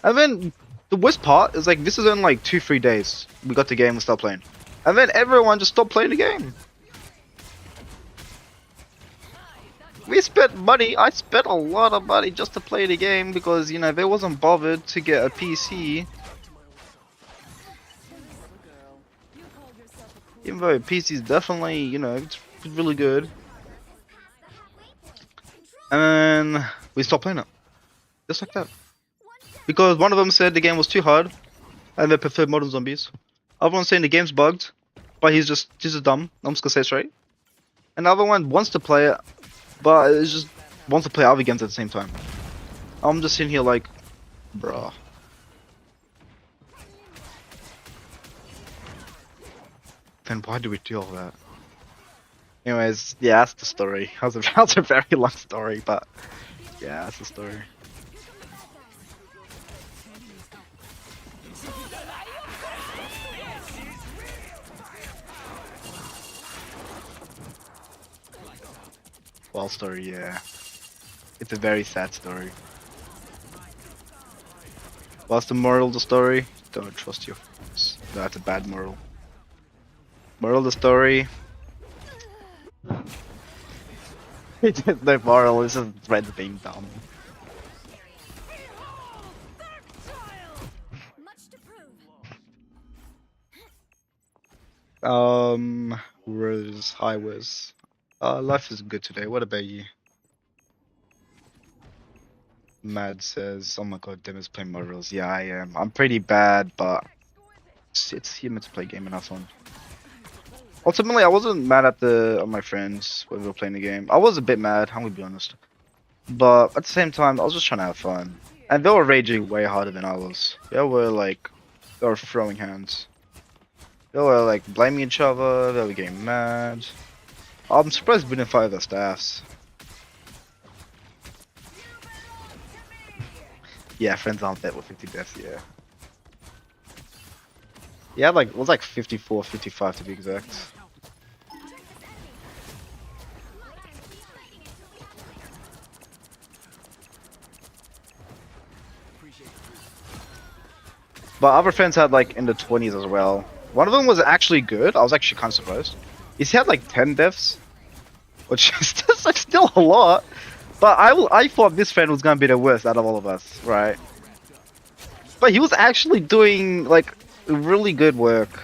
And then the worst part is like, this is in like 2-3 days. We got the game and stopped playing. And then everyone just stopped playing the game. We spent money. I spent a lot of money just to play the game because, you know, they wasn't bothered to get a PC. Even though PC is definitely, you know, it's really good. And then we stopped playing it. Just like that. Because one of them said the game was too hard and they preferred Modern Zombies. Other one saying the game's bugged, but he's just dumb. I'm just gonna say it straight. And the other one wants to play it, but it's just wants to play other games at the same time. I'm just sitting here like, bruh. Then why do we do all that? Anyways, yeah, that's the story. That was a very long story, but yeah, that's the story. Well, story, yeah. It's a very sad story. What's the moral of the story? Don't trust your That's a bad moral. Moral of the story. The moral is just red being dumb. Much to prove. Where's hi Wiz? Life is good today. What about you? Mad says, "Oh my god, Dim is playing Morals." Yeah, I am. I'm pretty bad, but it's human to play game and have fun. Ultimately, I wasn't mad at my friends when we were playing the game. I was a bit mad, I'm gonna be honest. But at the same time, I was just trying to have fun. And they were raging way harder than I was. They were throwing hands. They were like blaming each other, they were getting mad. I'm surprised we didn't fire their staffs. Yeah, friends aren't bet with 50 deaths, yeah. Yeah, like, it was like 54, 55 to be exact. But other friends had like in the 20s as well. One of them was actually good. I was actually kind of surprised. He had like 10 deaths, which is still a lot. But I thought this friend was gonna be the worst out of all of us, right? But he was actually doing like really good work,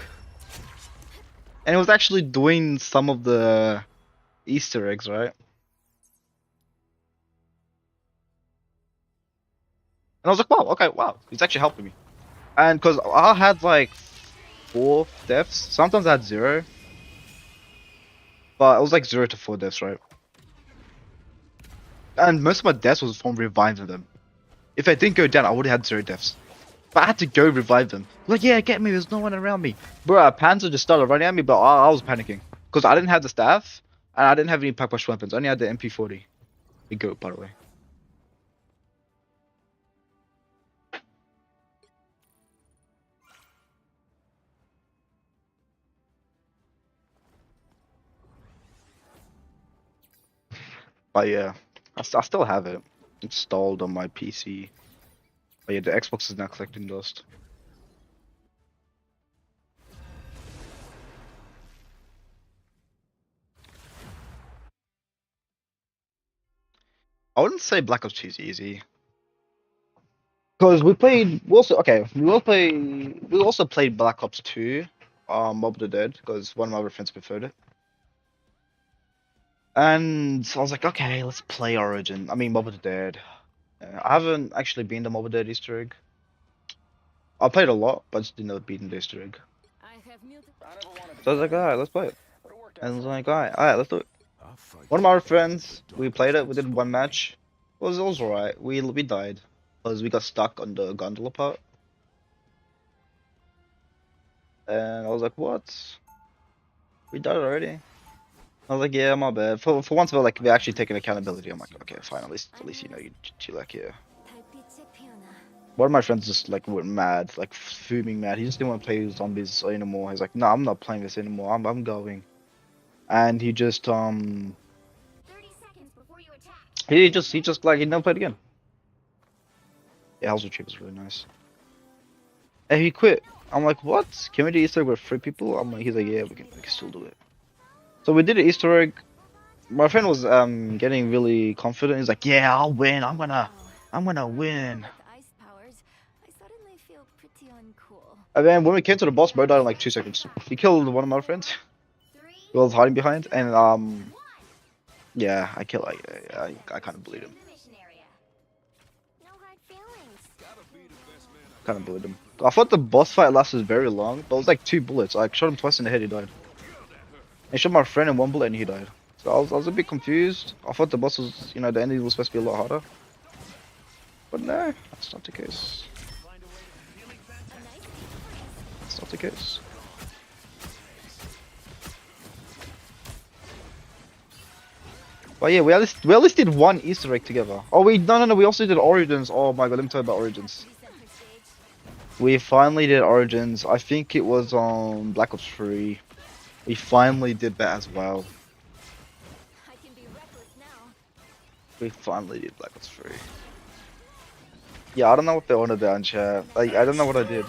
and he was actually doing some of the Easter eggs, right? And I was like, wow, okay, wow, he's actually helping me. And because I had like 4 deaths, sometimes I had 0. But it was like 0 to 4 deaths, right? And most of my deaths was from reviving them. If I didn't go down, I would have had 0 deaths. But I had to go revive them. Like, yeah, get me, there's no one around me. Bro, Panzer just started running at me, but I was panicking. Because I didn't have the staff, and I didn't have any pack push weapons. I only had the MP40. The goat, by the way. But yeah, I still have it installed on my PC. But yeah, the Xbox is now collecting dust. I wouldn't say Black Ops 2 is easy. Because we also played Black Ops 2, Mob of the Dead, because one of my other friends preferred it. And I was like, okay, let's play Mob of the Dead. I haven't actually been to Mob of the Dead Easter egg. I played a lot, but just didn't ever beat the Easter egg. So I was like, alright, let's play it. And I was like, alright, let's do it. One of my friends, we played it, we did one match. It was alright. We died. Because we got stuck on the gondola part. And I was like, what? We died already? I was like, yeah, my bad. For once, we're actually taking accountability. I'm like, okay, fine. At least you know you chillax here. One of my friends just like went mad, like fuming mad. He just didn't want to play zombies anymore. He's like, no, I'm not playing this anymore. I'm going. And he just 30 seconds before you attack. he just like he never played again. Yeah, House of Tree was really nice. And he quit. I'm like, what? Can we do Easter egg with 3 people? He's like, yeah, we can still do it. So we did an Easter egg. My friend was getting really confident. He's like, yeah, I'll win. I'm gonna win. Ice powers, I suddenly feel pretty uncool. And then when we came to the boss, bro died in like 2 seconds. He killed one of my friends. He was hiding behind, and yeah, I killed. I kind of bullied him. No hard feelings. Kind of bullied him. I thought the boss fight lasted very long, but it was like 2 bullets. I shot him twice in the head, he died. I shot my friend in 1 bullet and he died. So I was a bit confused. I thought the boss was, the ending was supposed to be a lot harder. But no, that's not the case. That's not the case. But yeah, we at least did 1 Easter egg together. Oh, no, we also did Origins. Oh my god, let me tell you about Origins. We finally did Origins. I think it was on Black Ops 3. We finally did that as well. I can be reckless now. We finally did Black Ops 3. Yeah, I don't know what they wanted there in chat. Like, I don't know what I did.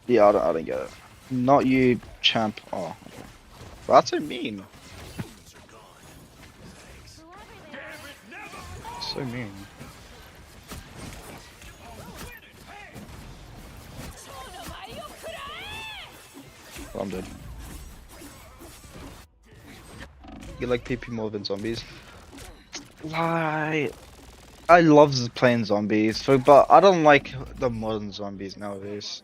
Yeah, I don't get it. Not you, champ. Oh, okay. That's so mean. So mean. Oh, I'm dead. You like PP more than zombies? Lie. I love playing zombies, but I don't like the modern zombies nowadays.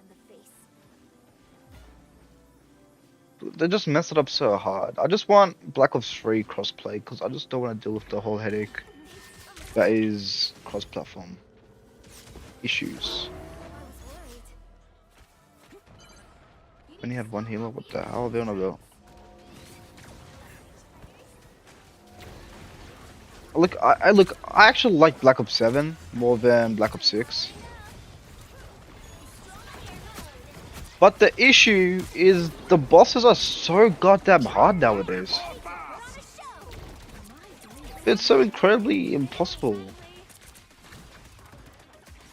They just mess it up so hard. I just want Black Ops 3 crossplay because I just don't want to deal with the whole headache that is cross-platform issues. When he had one healer, what the hell are they on about? I actually like Black Ops 7 more than Black Ops 6. But the issue is the bosses are so goddamn hard nowadays. It's so incredibly impossible.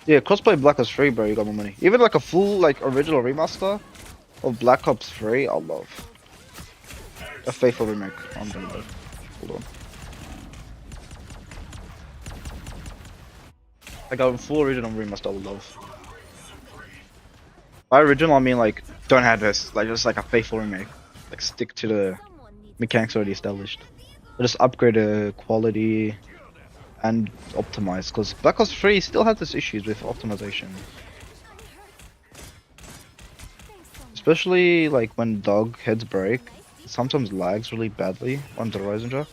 Yeah, crossplay Black Ops 3, bro, you got my money. Even like a full, like, original remaster of Black Ops 3, I'll love. A faithful remake. I'm done with it. Hold on. Like a full original remaster, I would love. By original, I mean like, don't have this, like just like a faithful remake. Like stick to the mechanics already established. But just upgrade the quality and optimize, because Black Ops 3 still has its issues with optimization. Especially like when dog heads break, it sometimes lags really badly on the Horizon Jack.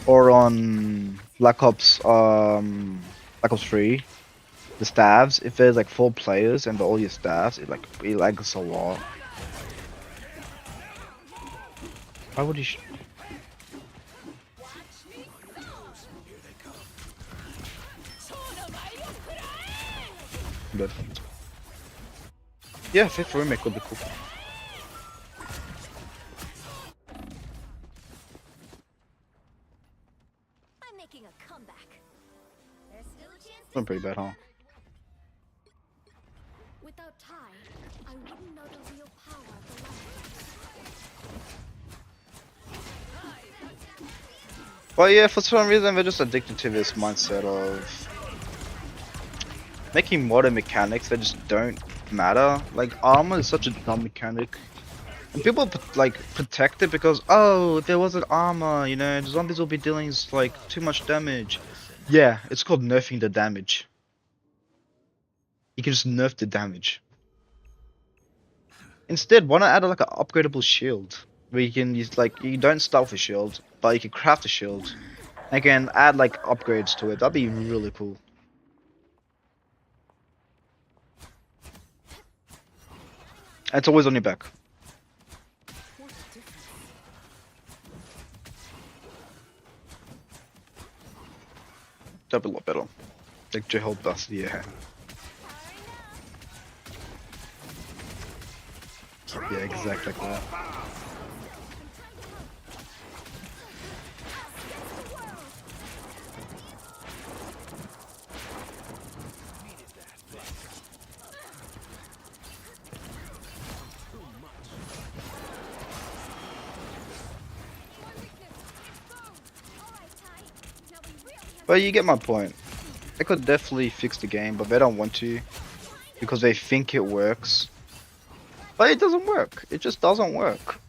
Or on Black Ops 3. The staffs, if there's like 4 players and all your staffs, it lags a lot. Why would he? Good. Yeah, fifth remake would be cool. I'm making a comeback. There's still a chance. Not pretty bad, huh? Without Ty, I wouldn't know the real power of the light. But yeah, for some reason we're just addicted to this mindset of making modern mechanics that just don't matter. Like armor is such a dumb mechanic, and people like protect it because, oh, if there wasn't armor, you know, zombies will be dealing like too much damage. Yeah, it's called nerfing the damage. You can just nerf the damage. Instead, why not add like an upgradable shield where you can use, like, you don't start with a shield, but you can craft a shield and you can add like upgrades to it. That'd be really cool. And it's always on your back. That'd be a lot better. Like J-Hold Bust, yeah. Yeah, exactly like that. But you get my point. They could definitely fix the game, but they don't want to because they think it works. But it doesn't work. It just doesn't work.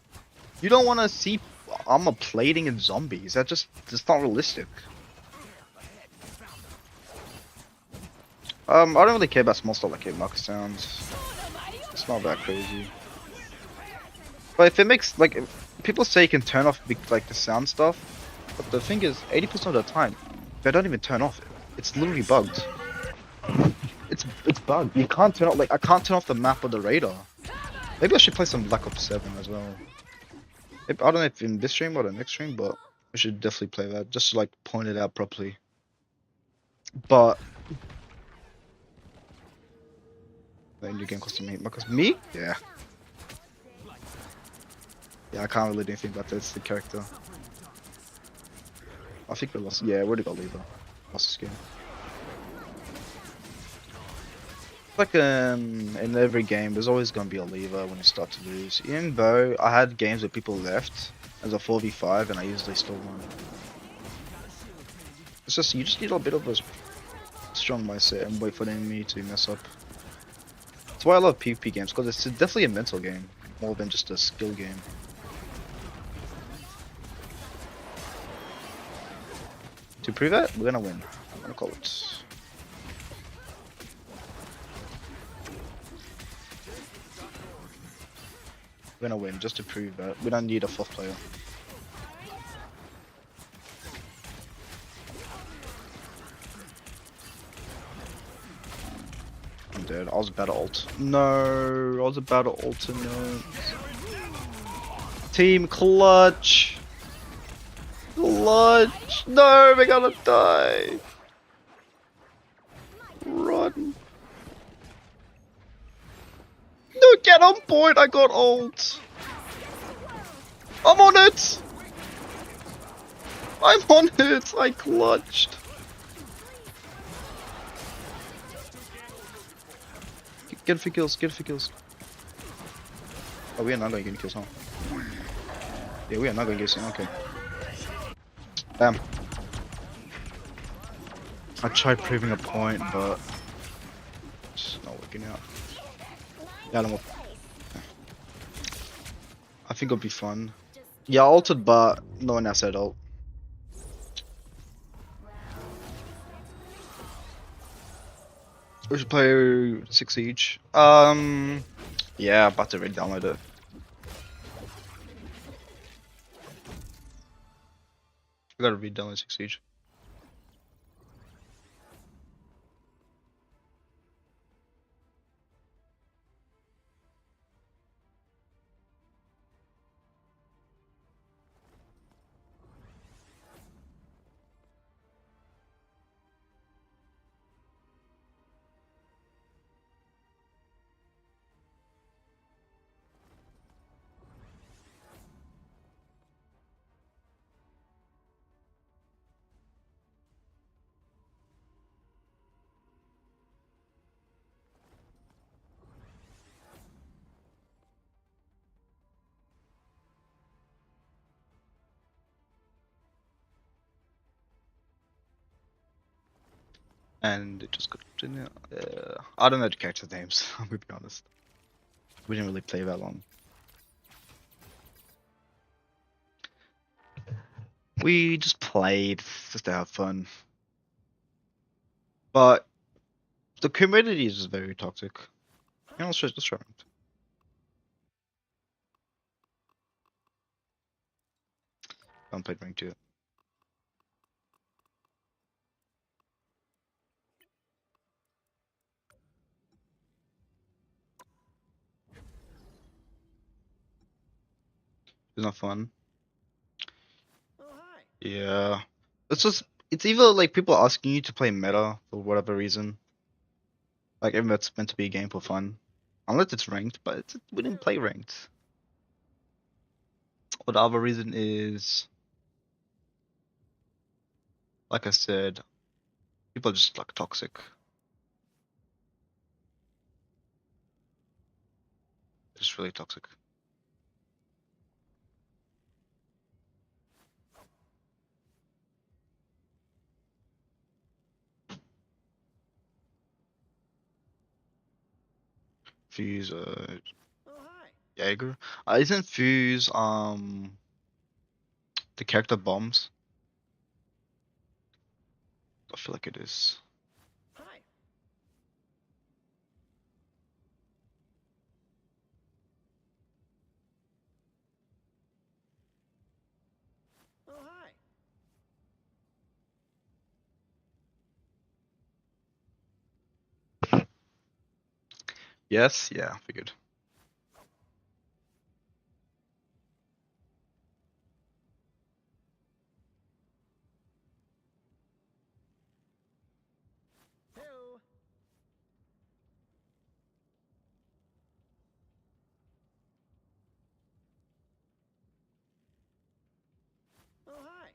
You don't want to see armor plating in zombies. That's not realistic. I don't really care about small stuff like it Marcus sounds. It's not that crazy. But if it makes, like, people say you can turn off like the sound stuff, but the thing is, 80% of the time, they don't even turn off. It's literally bugged. It's bugged. You can't turn off, like, I can't turn off the map or the radar. Maybe I should play some Black Ops 7 as well. I don't know if in this stream or the next stream, but we should definitely play that just to like point it out properly. But the new game cost me because me? Yeah. Yeah, I can't really do anything about this, the character. I think we lost. Yeah, where'd it go, Lever? Lost this game. Like in every game, there's always gonna be a lever when you start to lose. Even though I had games where people left as a 4v5 and I usually still won. It's just you just need a bit of a strong mindset and wait for the enemy to mess up. That's why I love PvP games, because it's definitely a mental game more than just a skill game. To prove that, we're gonna win. I'm gonna call it. We're gonna win just to prove that. We don't need a fourth player. I'm dead. I was about to ult. No, I was about to alternate. Team clutch. Clutch. No, we're gonna die. Run. No, get on point. I got ult. I'm on it. I'm on it. I clutched. Get a few kills. Get a few kills. Oh, we are not going to get any kills, huh? Yeah, we are not going to get some. Okay. Damn. I tried proving a point, but it's not working out. Yeah, I think it'll be fun. Yeah, I ulted, but no one else said ult. We should play 6 each. Yeah, about to re-download it. I gotta re-download 6 each. And it just got in I don't know the character names, I'm gonna be honest. We didn't really play that long. We just played just to have fun. But the community is very toxic. You know, let's try it. I haven't played ranked yet. It's not fun. Oh, hi. Yeah. It's either like people asking you to play meta for whatever reason. Like if it's meant to be a game for fun. Unless it's ranked, but we didn't play ranked. Or the other reason is, like I said, people are just like toxic. Just really toxic. Fuse, Oh, hi. Jaeger. Isn't Fuse, the character Bombs? I feel like it is. Hi. Oh, hi. Yes, yeah, figured. Hello. Oh, hi.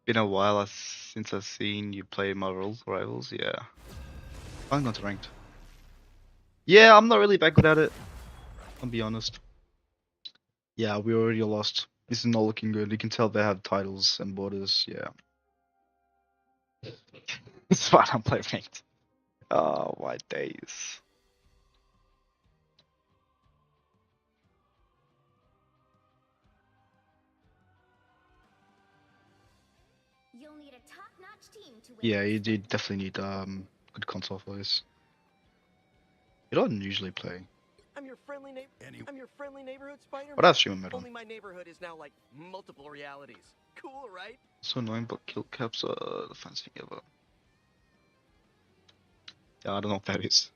Been a while since I've seen you play Marvel Rivals. Yeah, I'm not ranked. Yeah, I'm not really that good at it. I'll be honest. Yeah, we already lost. This is not looking good. You can tell they have titles and borders. Yeah. It's fine. I'm playing ranked. Oh my days. You'll need a top-notch team to win. Yeah, you definitely need good console for this. You don't usually play. I'm your friendly neighborhood Spider-Man. But I've streamed Metal. Only my neighborhood is now like multiple realities. Cool, right? So annoying, but kill caps are the funniest thing ever. Yeah, I don't know what that is.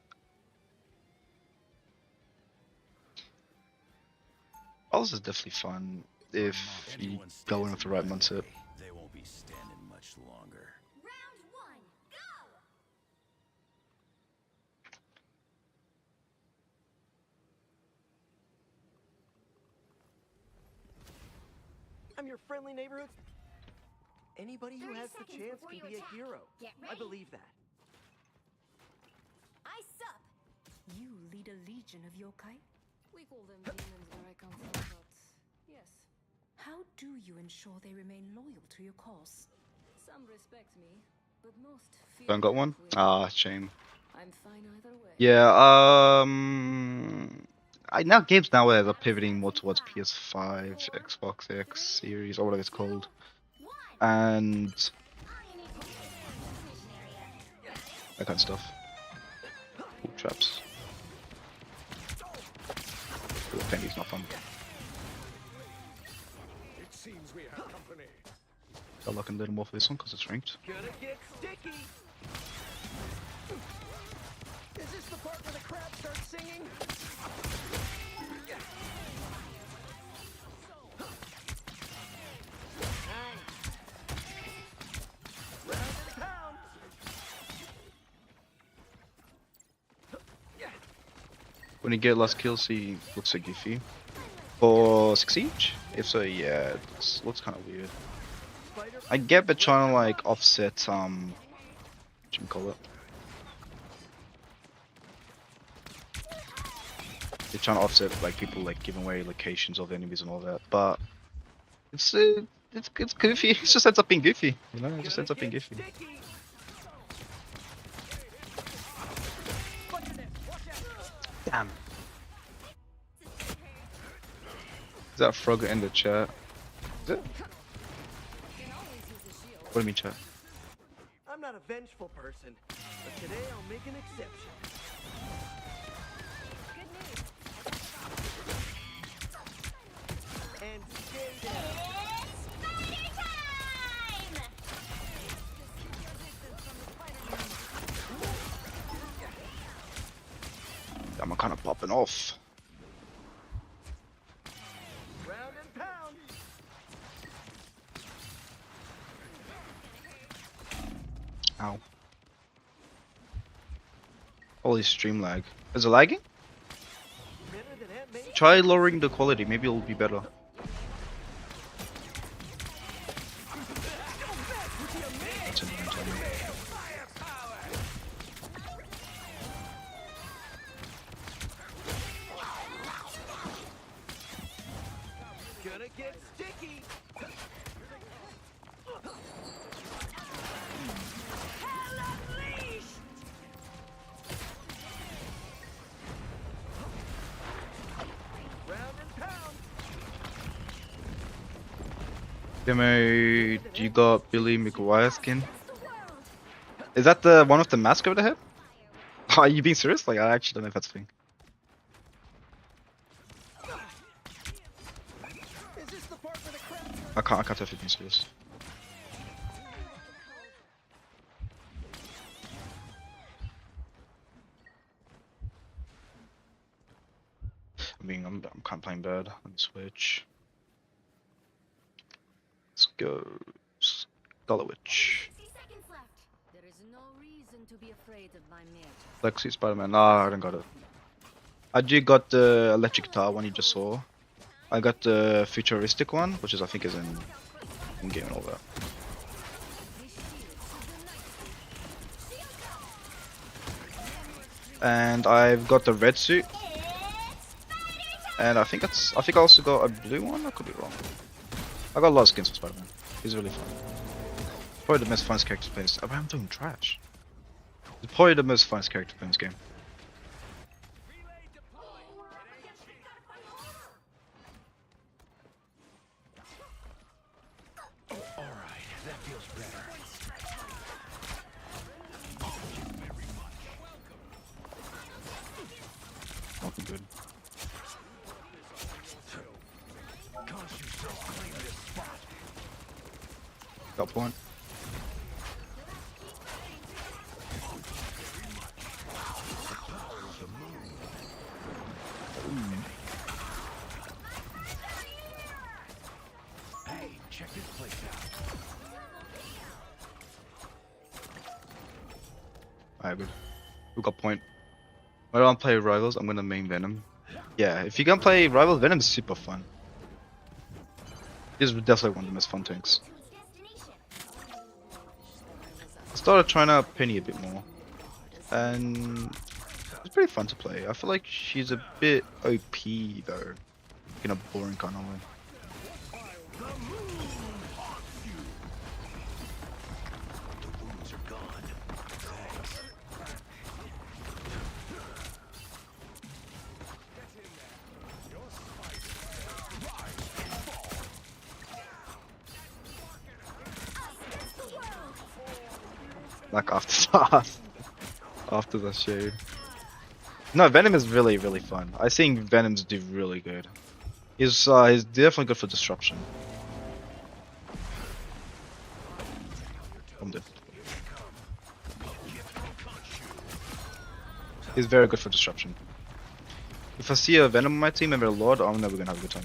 Balls is definitely fun if you go in with the right mindset. They won't be standing much longer. Round one, go! I'm your friendly neighborhood. Anybody who 30 has the seconds chance before can you be a attack. hero. Get I ready. believe that. Ice up! You lead a legion of yokai? We call them demons where I come from, but yes. How do you ensure they remain loyal to your cause? Some respect me, but most fear Don't got me one? with- Ah, shame. I'm fine either way. Yeah, now games nowadays are pivoting more towards PS5, Xbox X series, or whatever it's called. And that kind of stuff. Ooh, traps. Ooh, Fendy's not fun. It seems we have company. Got luck and little more for this one because it's ranked. Gonna get sticky. Is this the part where the crab starts singing? Round and pound. When you get last kills, he looks so goofy. For 6 each? If so, yeah, it looks kind of weird. I get they're trying to like offset, what you call it? They're trying to offset like people like giving away locations of enemies and all that, but it's goofy. It just ends up being goofy, you know? It just ends up being goofy. Damn. Is that Frog in the chat? Is it? What do you mean chat? I'm not a vengeful person, but today I'll make an exception. And stay down. I'm kind of popping off. Round and pound. Ow. Holy stream lag. Is it lagging? Better than Aunt May. Try lowering the quality, maybe it'll be better. That's annoying, Tommy. Gonna get sticky. Round and pound. Demo, you got Billy McGuire skin? Is that the one with the mask over the head? Are you being serious? Like, I actually don't know if that's a thing. Is this the part where the crab I can't tell if you're being serious. I'm kind of playing bad. Let me switch. Let's go. Scarlet Witch. 60 seconds left. There is no reason to be afraid of my magic. Lexi Spider-Man. Nah, I don't got it. I do got the electric guitar one you just saw. I got the futuristic one, which is I think is in game and all that. And I've got the red suit. And I think I also got a blue one. I could be wrong. I got a lot of skins for Spider-Man. He's really fun. Probably the most funnest character to play. I'm doing trash. He's probably the most funnest character to play in this game. Alright, that feels better. Nothing good. Can't you still claim this spot? Got point. Hey, check this place out. Alright, good. We got point. When I don't play Rivals, I'm gonna main Venom. Yeah, if you can play Rivals, Venom's super fun. He's definitely one of the most fun tanks. I started trying out Penny a bit more. And it's pretty fun to play. I feel like she's a bit OP though. In a boring kind of way. The wounds are gone. Thanks. Like after the shade. No, Venom is really fun. I think Venoms do really good. He's definitely good for disruption. I'm dead. He's very good for disruption. If I see a Venom on my team and they're a Lord, I'm never gonna have a good time.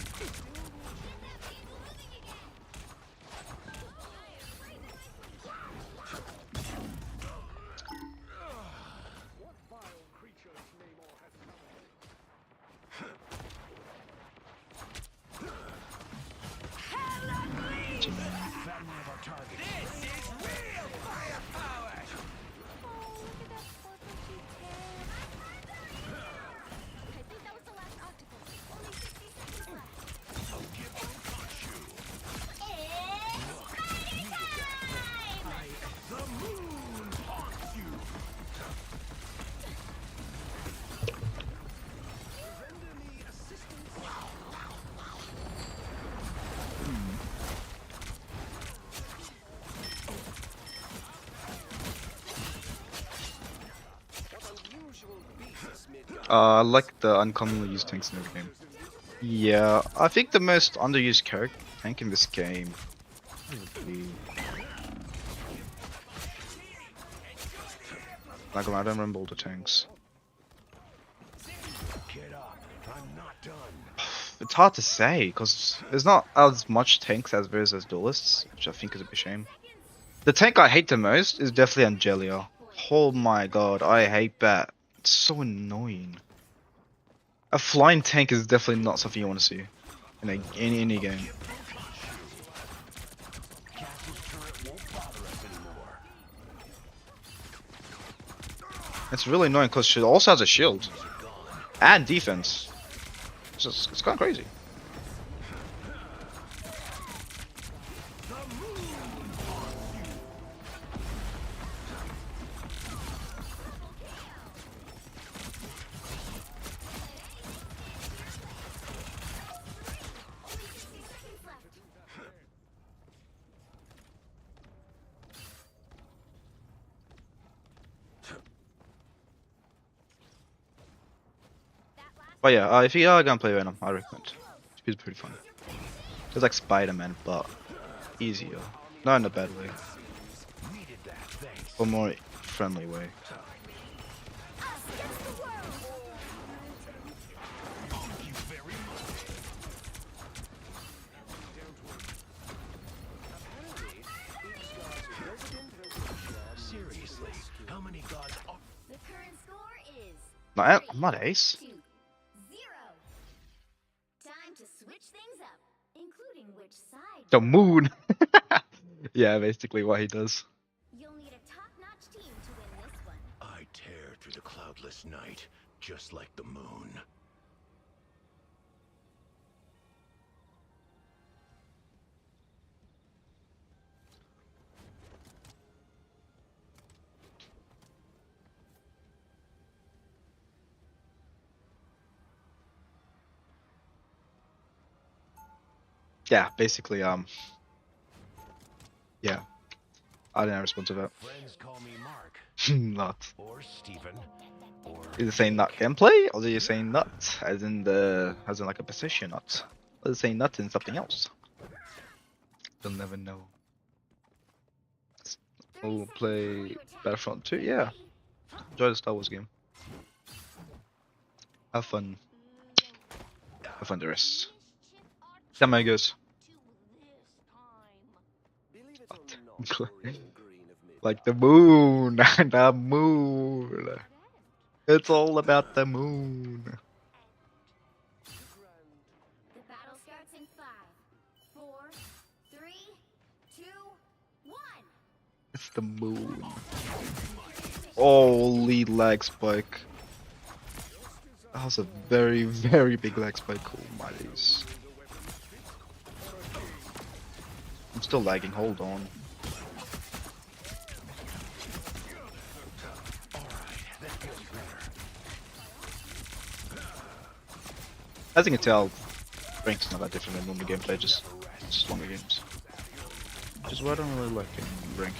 I like the uncommonly used tanks in every game. Yeah, I think the most underused character tank in this game would be... Like, I don't remember all the tanks. Get up. I'm not done. It's hard to say, because there's not as much tanks as there is as duelists, which I think is a bit shame. The tank I hate the most is definitely Angelia. Oh my god, I hate that. It's so annoying. A flying tank is definitely not something you want to see in any game. It's really annoying because she also has a shield and defense. It's kind of crazy. But yeah, if you are gonna play Venom, I recommend. It's pretty fun. It's like Spider-Man, but easier. Not in a bad way. Or more friendly way. Seriously, how many gods are... The current score is I'm not Ace. 2-0. Time to switch things up, including which side. The moon! Yeah, basically what he does. You'll need a top-notch team to win this one. I tear through the cloudless night, just like the moon. Yeah, basically, yeah, I didn't respond to that. Friends call me Mark, Not. or Stephen, or... Is it saying nut gameplay, or are you saying nut as in like a position nut? Or is it saying nut in something else? You'll never know. We'll play Battlefront 2, yeah. Enjoy the Star Wars game. Have fun. Have fun the rest. Yeah, my goes. Believe it's only not Korean green of mid. Like the moon, the moon. It's all about the moon. The battle starts in 5, 4, 3, 2, 1. It's the moon. Holy lag spike. That was a very, very big lag spike. Oh my days. I'm still lagging, hold on. As you can tell, rank's not that different than normal gameplay, just longer games. Which is why I don't really like rank.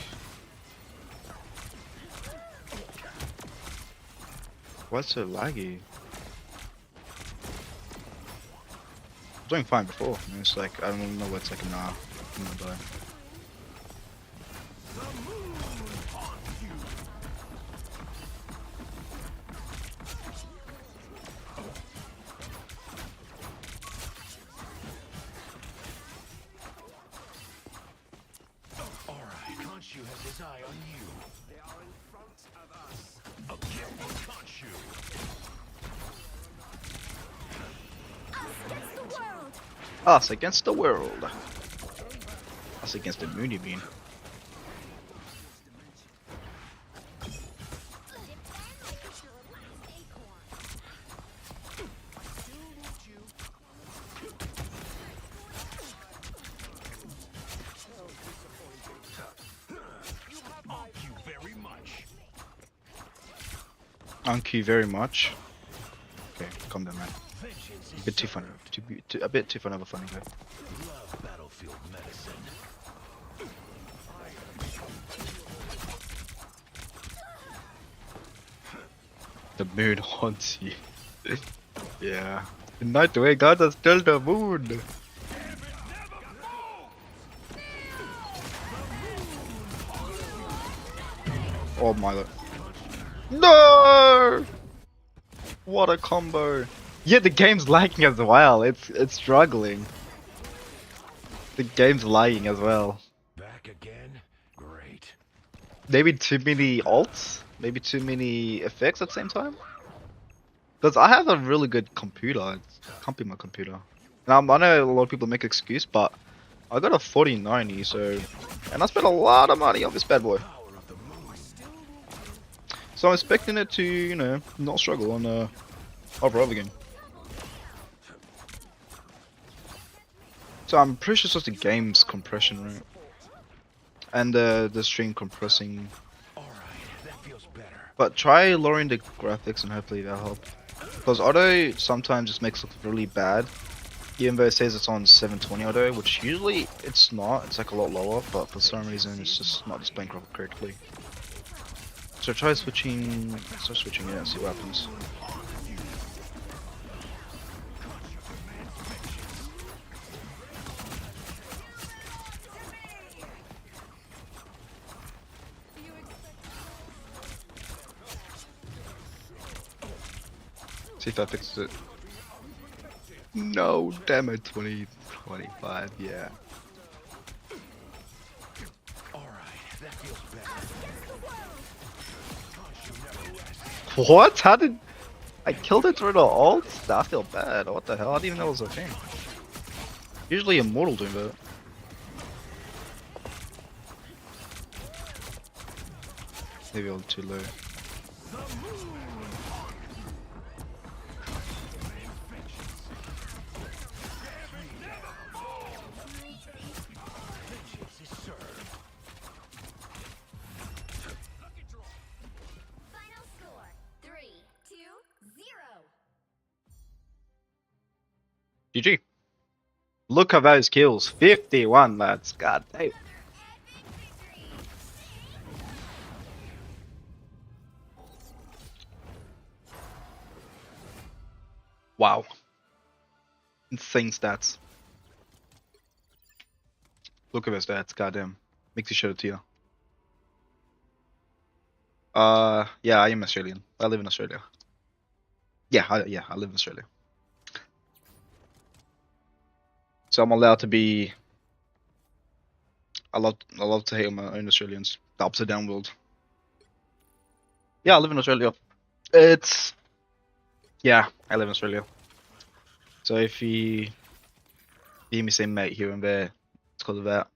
Why is it so laggy? I was doing fine before. I mean, it's like, I don't even know what's like now. I'm gonna die. Alright, Khonshu has his eye on you. They are in front of us. A kill for Khonshu. Against the world! Us against the world. Us against the moon, you mean? Thank you very much. Thank you very much. Okay, calm down, man. Vengeance A is bit too funny. A bit too fun of a funny guy. love battlefield medicine. The moon haunts you. Yeah. The night way God has still the moon. Oh my lord. No! What a combo. Yeah, the game's lagging as well. It's struggling. The game's lagging as well. Back again? Great. Maybe too many alts? Maybe too many effects at the same time? Because I have a really good computer. It can't be my computer. Now, I know a lot of people make excuse, but I got a 4090, so... And I spent a lot of money on this bad boy. Power of the moon. So I'm expecting it to, you know, not struggle on other game. So I'm pretty sure it's just the game's compression rate. And the stream compressing. Alright, that feels better. But try lowering the graphics and hopefully that'll help. Because auto sometimes just makes it look really bad. Even though it says it's on 720 auto, which usually it's not, it's like a lot lower, but for some reason it's just not displaying correctly. So try switching, start switching it and see what happens. See if that fixes it. No, damn it, 2025, yeah. Alright, that feels better. What? How did... I killed it through the ult? I feel bad. What the hell? I didn't even know it was a thing. Usually Immortal doing that. Maybe I was too low. Vengeance is served. Final score 3-2-0. GG. Look at those kills. 51, lads. God damn. Wow. Insane stats. Look at those stats. Goddamn. Makes you shed a tear. Yeah, I am Australian. I live in Australia. Yeah, I live in Australia. So I'm allowed to be. I love to hate on my own Australians. The upside down world. Yeah, I live in Australia. Yeah, I live in Australia. So if you hear me say mate here and there, it's because of that.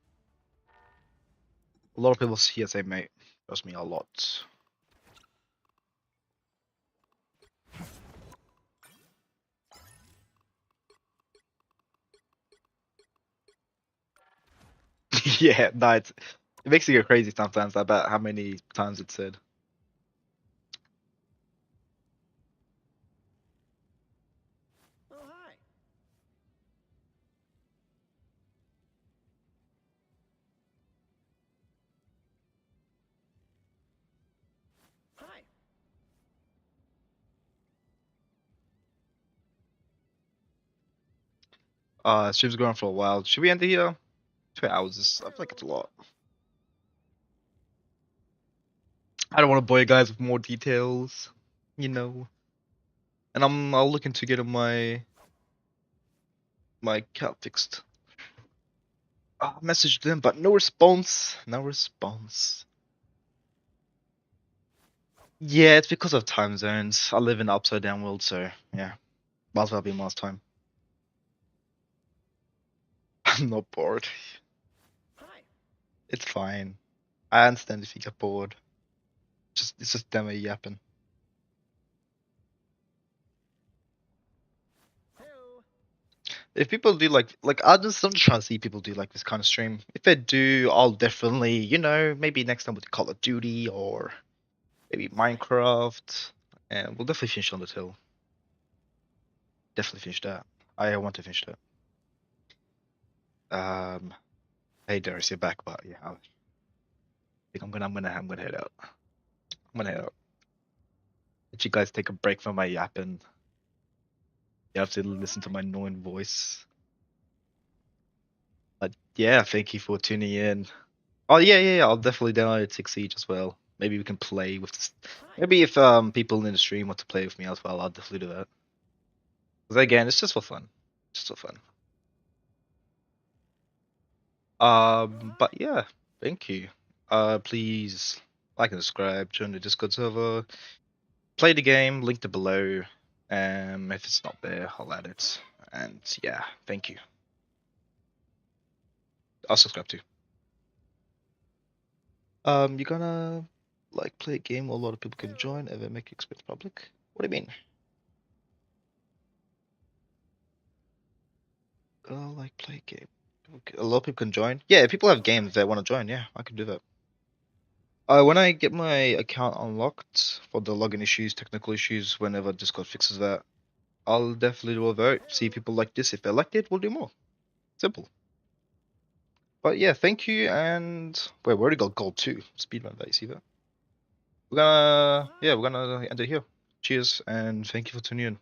A lot of people here say mate. Trust me, a lot. Yeah, no, it makes you go crazy sometimes about how many times it's said. Oh, hi. Hi. Stream's going for a while. Should we end it here? 2 hours. I feel like it's a lot. I don't want to bore you guys with more details, you know. And I'll look into getting my account fixed. I messaged them, but no response. No response. Yeah, it's because of time zones. I live in the upside down world, so yeah. Might as well be last time. I'm not bored. Hi. It's fine. I understand if you get bored. It's just demo yapping. Hello. If people do like I'm just trying to see people do like this kind of stream. If they do, I'll definitely, you know, maybe next time with Call of Duty or maybe Minecraft, and we'll definitely finish on the hill. Definitely finish that. I want to finish that. Hey Darius, you're back, but yeah, I think I'm gonna head out. I'm gonna head out. Let you guys take a break from my yapping. You have to listen to my annoying voice. But yeah, thank you for tuning in. Oh yeah. I'll definitely download Six Siege as well. Maybe we can play with this. Maybe if people in the stream want to play with me as well, I'll definitely do that. Because again, it's just for fun. Just for fun. But yeah, thank you. Please like and subscribe, join the Discord server, play the game, linked it below. If it's not there, I'll add it. And yeah, thank you. I'll subscribe too. You're gonna like play a game where a lot of people can join and then make experience public? What do you mean? Like play a game. A lot of people can join. Yeah, if people have games they want to join, yeah, I can do that. When I get my account unlocked for the login issues, technical issues, whenever Discord fixes that, I'll definitely do a vote. See people like this. If they liked it, we'll do more. Simple. But yeah, thank you. And wait, we already got gold 2. Speedrun that. You see that? We're gonna end it here. Cheers and thank you for tuning in.